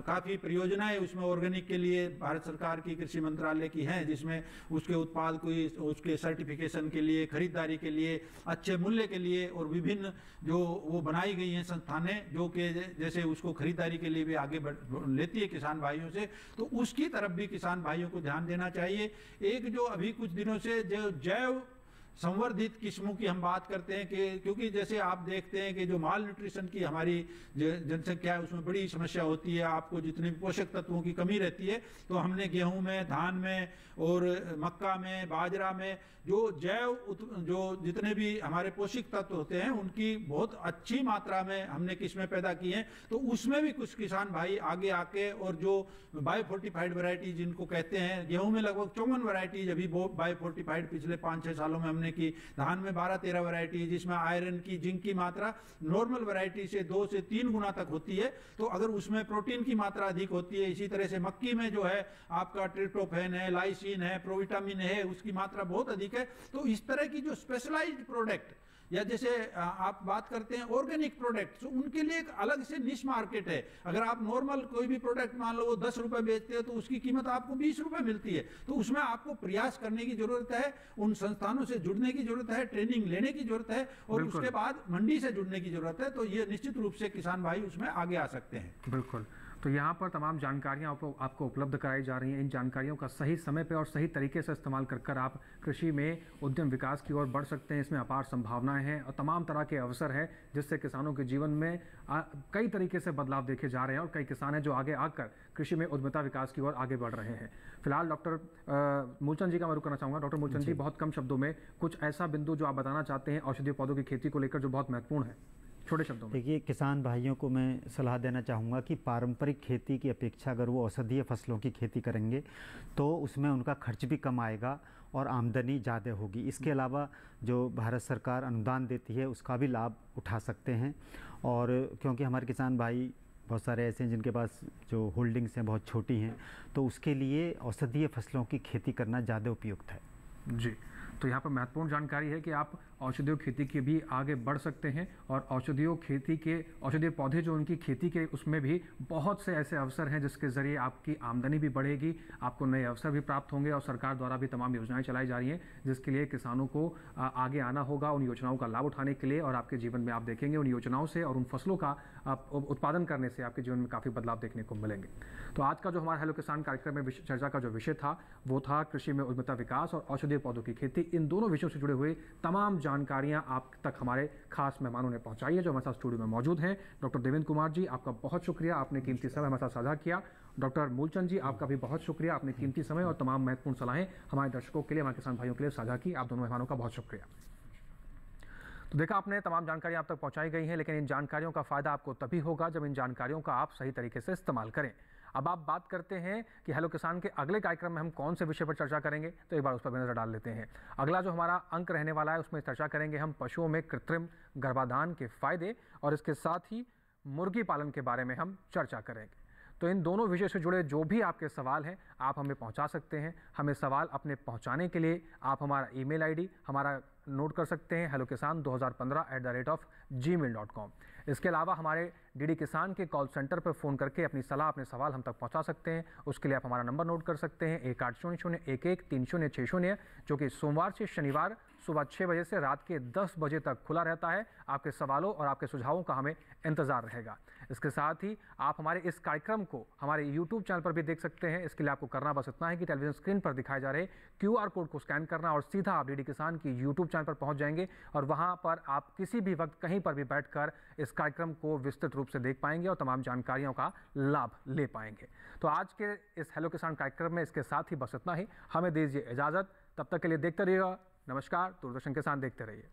काफ़ी परियोजनाएं उसमें ऑर्गेनिक के लिए भारत सरकार की कृषि मंत्रालय की हैं, जिसमें उसके उत्पाद को उसके सर्टिफिकेशन के लिए, खरीदारी के लिए, अच्छे मूल्य के लिए और विभिन्न जो वो बनाई गई हैं संस्थानें जो कि जैसे उसको खरीदारी के लिए भी आगे लेती है किसान भाइयों से, तो उसकी तरफ भी किसान भाइयों को ध्यान देना चाहिए। एक जो अभी कुछ दिनों से जो जैव संवर्धित किस्मों की हम बात करते हैं कि क्योंकि जैसे आप देखते हैं कि जो माल न्यूट्रिशन की हमारी जनसंख्या है उसमें बड़ी समस्या होती है, आपको जितने पोषक तत्वों की कमी रहती है, तो हमने गेहूं में, धान में और मक्का में, बाजरा में जो जो जितने भी हमारे पोषक तत्व होते हैं उनकी बहुत अच्छी मात्रा में हमने किस्में पैदा की हैं। तो उसमें भी कुछ किसान भाई आगे आके और जो बायोफोर्टिफाइड वैरायटी जिनको कहते हैं, गेहूं में लगभग 54 वैरायटीज अभी बायोफोर्टिफाइड पिछले 5-6 सालों में हमने की, धान में 12-13 वैरायटी जिसमें आयरन की, जिंक की मात्रा नॉर्मल वैरायटी से 2 से 3 गुना तक होती है, तो अगर उसमें प्रोटीन की मात्रा अधिक होती है। इसी तरह से मक्की में जो है आपका ट्रिप्टोफैन है, लाइसिन है, प्रोविटामिन है, उसकी मात्रा बहुत अधिक है। तो इस तरह की जो स्पेशलाइज्ड प्रोडक्ट या जैसे आप बात करते हैं ऑर्गेनिक प्रोडक्ट, तो उनके लिए एक अलग से निश मार्केट है। अगर आप नॉर्मल कोई भी प्रोडक्ट मान लो वो 10 रुपए बेचते हो तो उसकी कीमत आपको 20 रुपए मिलती है, तो उसमें आपको प्रयास करने की जरूरत है, उन संस्थानों से जुड़ने की जरूरत है, ट्रेनिंग लेने की जरूरत है और उसके बाद मंडी से जुड़ने की जरूरत है। तो ये निश्चित रूप से किसान भाई उसमें आगे आ सकते हैं। बिल्कुल, तो यहाँ पर तमाम जानकारियाँ आपको उपलब्ध कराई जा रही हैं। इन जानकारियों का सही समय पर और सही तरीके से इस्तेमाल कर आप कृषि में उद्यम विकास की ओर बढ़ सकते हैं। इसमें अपार संभावनाएं हैं और तमाम तरह के अवसर हैं जिससे किसानों के जीवन में कई तरीके से बदलाव देखे जा रहे हैं और कई किसान हैं जो आगे आकर कृषि में उद्यमिता विकास की ओर आगे बढ़ रहे हैं। फिलहाल डॉक्टर मूलचंद जी का मैं रुक करना चाहूँगा। डॉक्टर मूलचंद जी, बहुत कम शब्दों में कुछ ऐसा बिंदु जो आप बताना चाहते हैं औषधीय पौधों की खेती को लेकर जो बहुत महत्वपूर्ण है। छोटे शब्दों में। देखिए, किसान भाइयों को मैं सलाह देना चाहूँगा कि पारंपरिक खेती की अपेक्षा अगर वो औषधीय फसलों की खेती करेंगे तो उसमें उनका खर्च भी कम आएगा और आमदनी ज़्यादा होगी। इसके अलावा जो भारत सरकार अनुदान देती है उसका भी लाभ उठा सकते हैं। और क्योंकि हमारे किसान भाई बहुत सारे ऐसे हैं जिनके पास जो होल्डिंग्स हैं बहुत छोटी हैं, तो उसके लिए औषधीय फसलों की खेती करना ज़्यादा उपयुक्त है। जी, तो यहाँ पर महत्वपूर्ण जानकारी है कि आप औषधीय खेती के भी आगे बढ़ सकते हैं और औषधीय पौधे जो उनकी खेती के उसमें भी बहुत से ऐसे अवसर हैं जिसके ज़रिए आपकी आमदनी भी बढ़ेगी, आपको नए अवसर भी प्राप्त होंगे और सरकार द्वारा भी तमाम योजनाएं चलाई जा रही हैं जिसके लिए किसानों को आगे आना होगा उन योजनाओं का लाभ उठाने के लिए। और आपके जीवन में आप देखेंगे उन योजनाओं से और उन फसलों का उत्पादन करने से आपके जीवन में काफ़ी बदलाव देखने को मिलेंगे। तो आज का जो हमारा हेलो किसान कार्यक्रम में चर्चा का जो विषय था वो था कृषि में उद्यमिता विकास और औषधीय पौधों की खेती। इन दोनों विषयों से जुड़े हुए तमाम जानकारियां आप तक हमारे खास मेहमानों ने पहुंचाई है जो हमारे साथ स्टूडियो में मौजूद हैं। डॉक्टर देवेंद्र कुमार जी, आपका बहुत शुक्रिया, आपने कीमती समय हमारे साथ साझा किया। डॉक्टर मूलचंद जी, आपका भी बहुत शुक्रिया, आपने कीमती समय और तमाम महत्वपूर्ण सलाहें हमारे दर्शकों के लिए, हमारे किसान भाइयों के लिए साझा की। आप दोनों मेहमानों का बहुत शुक्रिया। तो देखा आपने, तमाम जानकारियां आप तक पहुंचाई गई हैं, लेकिन इन जानकारियों का फायदा आपको तभी होगा जब इन जानकारियों का आप सही तरीके से इस्तेमाल करें। अब आप बात करते हैं कि हेलो किसान के अगले कार्यक्रम में हम कौन से विषय पर चर्चा करेंगे, तो एक बार उस पर नजर डाल लेते हैं। अगला जो हमारा अंक रहने वाला है उसमें चर्चा करेंगे हम पशुओं में कृत्रिम गर्भाधान के फायदे और इसके साथ ही मुर्गी पालन के बारे में हम चर्चा करेंगे। तो इन दोनों विषय से जुड़े जो भी आपके सवाल हैं आप हमें पहुंचा सकते हैं। हमें सवाल अपने पहुंचाने के लिए आप हमारा ईमेल आईडी हमारा नोट कर सकते हैं hellokisan2015@gmail.com। इसके अलावा हमारे डीडी किसान के कॉल सेंटर पर फ़ोन करके अपनी सलाह अपने सवाल हम तक पहुंचा सकते हैं। उसके लिए आप हमारा नंबर नोट कर सकते हैं 1800113060, जो कि सोमवार से शनिवार सुबह 6 बजे से रात के 10 बजे तक खुला रहता है। आपके सवालों और आपके सुझावों का हमें इंतज़ार रहेगा। इसके साथ ही आप हमारे इस कार्यक्रम को हमारे YouTube चैनल पर भी देख सकते हैं। इसके लिए आपको करना बस इतना है कि टेलीविजन स्क्रीन पर दिखाए जा रहे QR कोड को स्कैन करना और सीधा आप डीडी किसान की YouTube चैनल पर पहुंच जाएंगे और वहां पर आप किसी भी वक्त कहीं पर भी बैठकर इस कार्यक्रम को विस्तृत रूप से देख पाएंगे और तमाम जानकारियों का लाभ ले पाएंगे। तो आज के इस हेलो किसान कार्यक्रम में इसके साथ ही बस इतना ही। हमें दीजिए इजाज़त, तब तक के लिए देखते रहिएगा। नमस्कार, दूरदर्शन किसान देखते रहिए।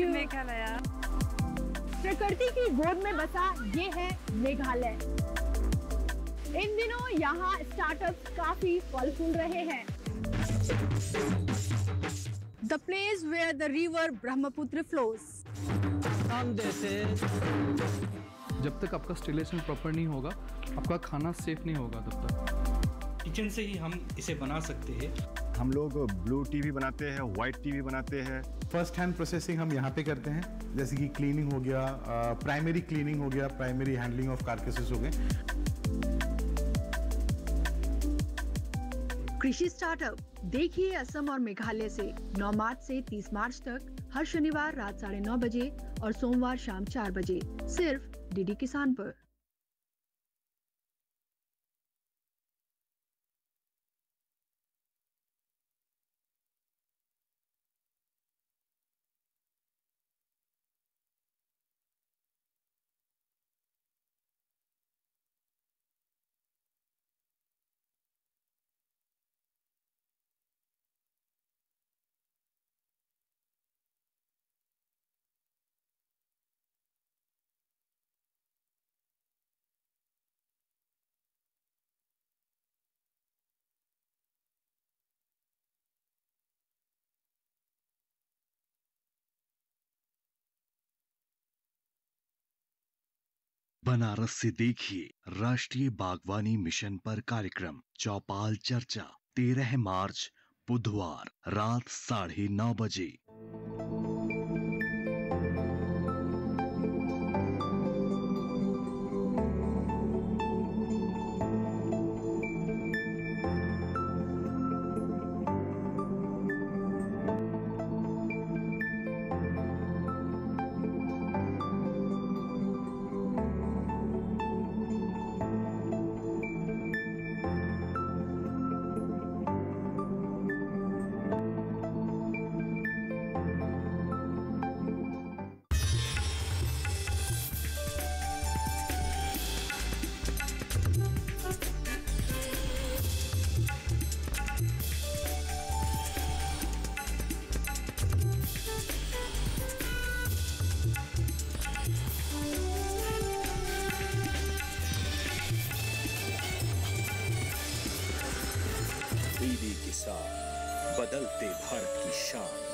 मेघालय प्रकृति की गोद में बसा ये है मेघालय। इन दिनों यहाँ स्टार्टअप्स काफी फल फूल रहे हैं। The place where the river Brahmaputra flows. हम जैसे जब तक आपका स्टिलेशन प्रॉपर नहीं होगा आपका खाना सेफ नहीं होगा तब तक। किचन से ही हम इसे बना सकते हैं। हम लोग ब्लू टी भी बनाते हैं, वाइट टी भी बनाते हैं। फर्स्ट हैंड प्रोसेसिंग हम यहाँ पे करते हैं, जैसे कि क्लीनिंग हो गया, प्राइमरी क्लीनिंग हो गया, प्राइमरी हैंडलिंग ऑफ कार्केसेस हो गए। कृषि स्टार्टअप देखिए असम और मेघालय से 9 मार्च से 30 मार्च तक हर शनिवार रात 9:30 बजे और सोमवार शाम 4 बजे सिर्फ डीडी किसान पर। बनारस से देखिए राष्ट्रीय बागवानी मिशन पर कार्यक्रम चौपाल चर्चा 13 मार्च बुधवार रात 9:30 बजे। बदलते भारत की शान।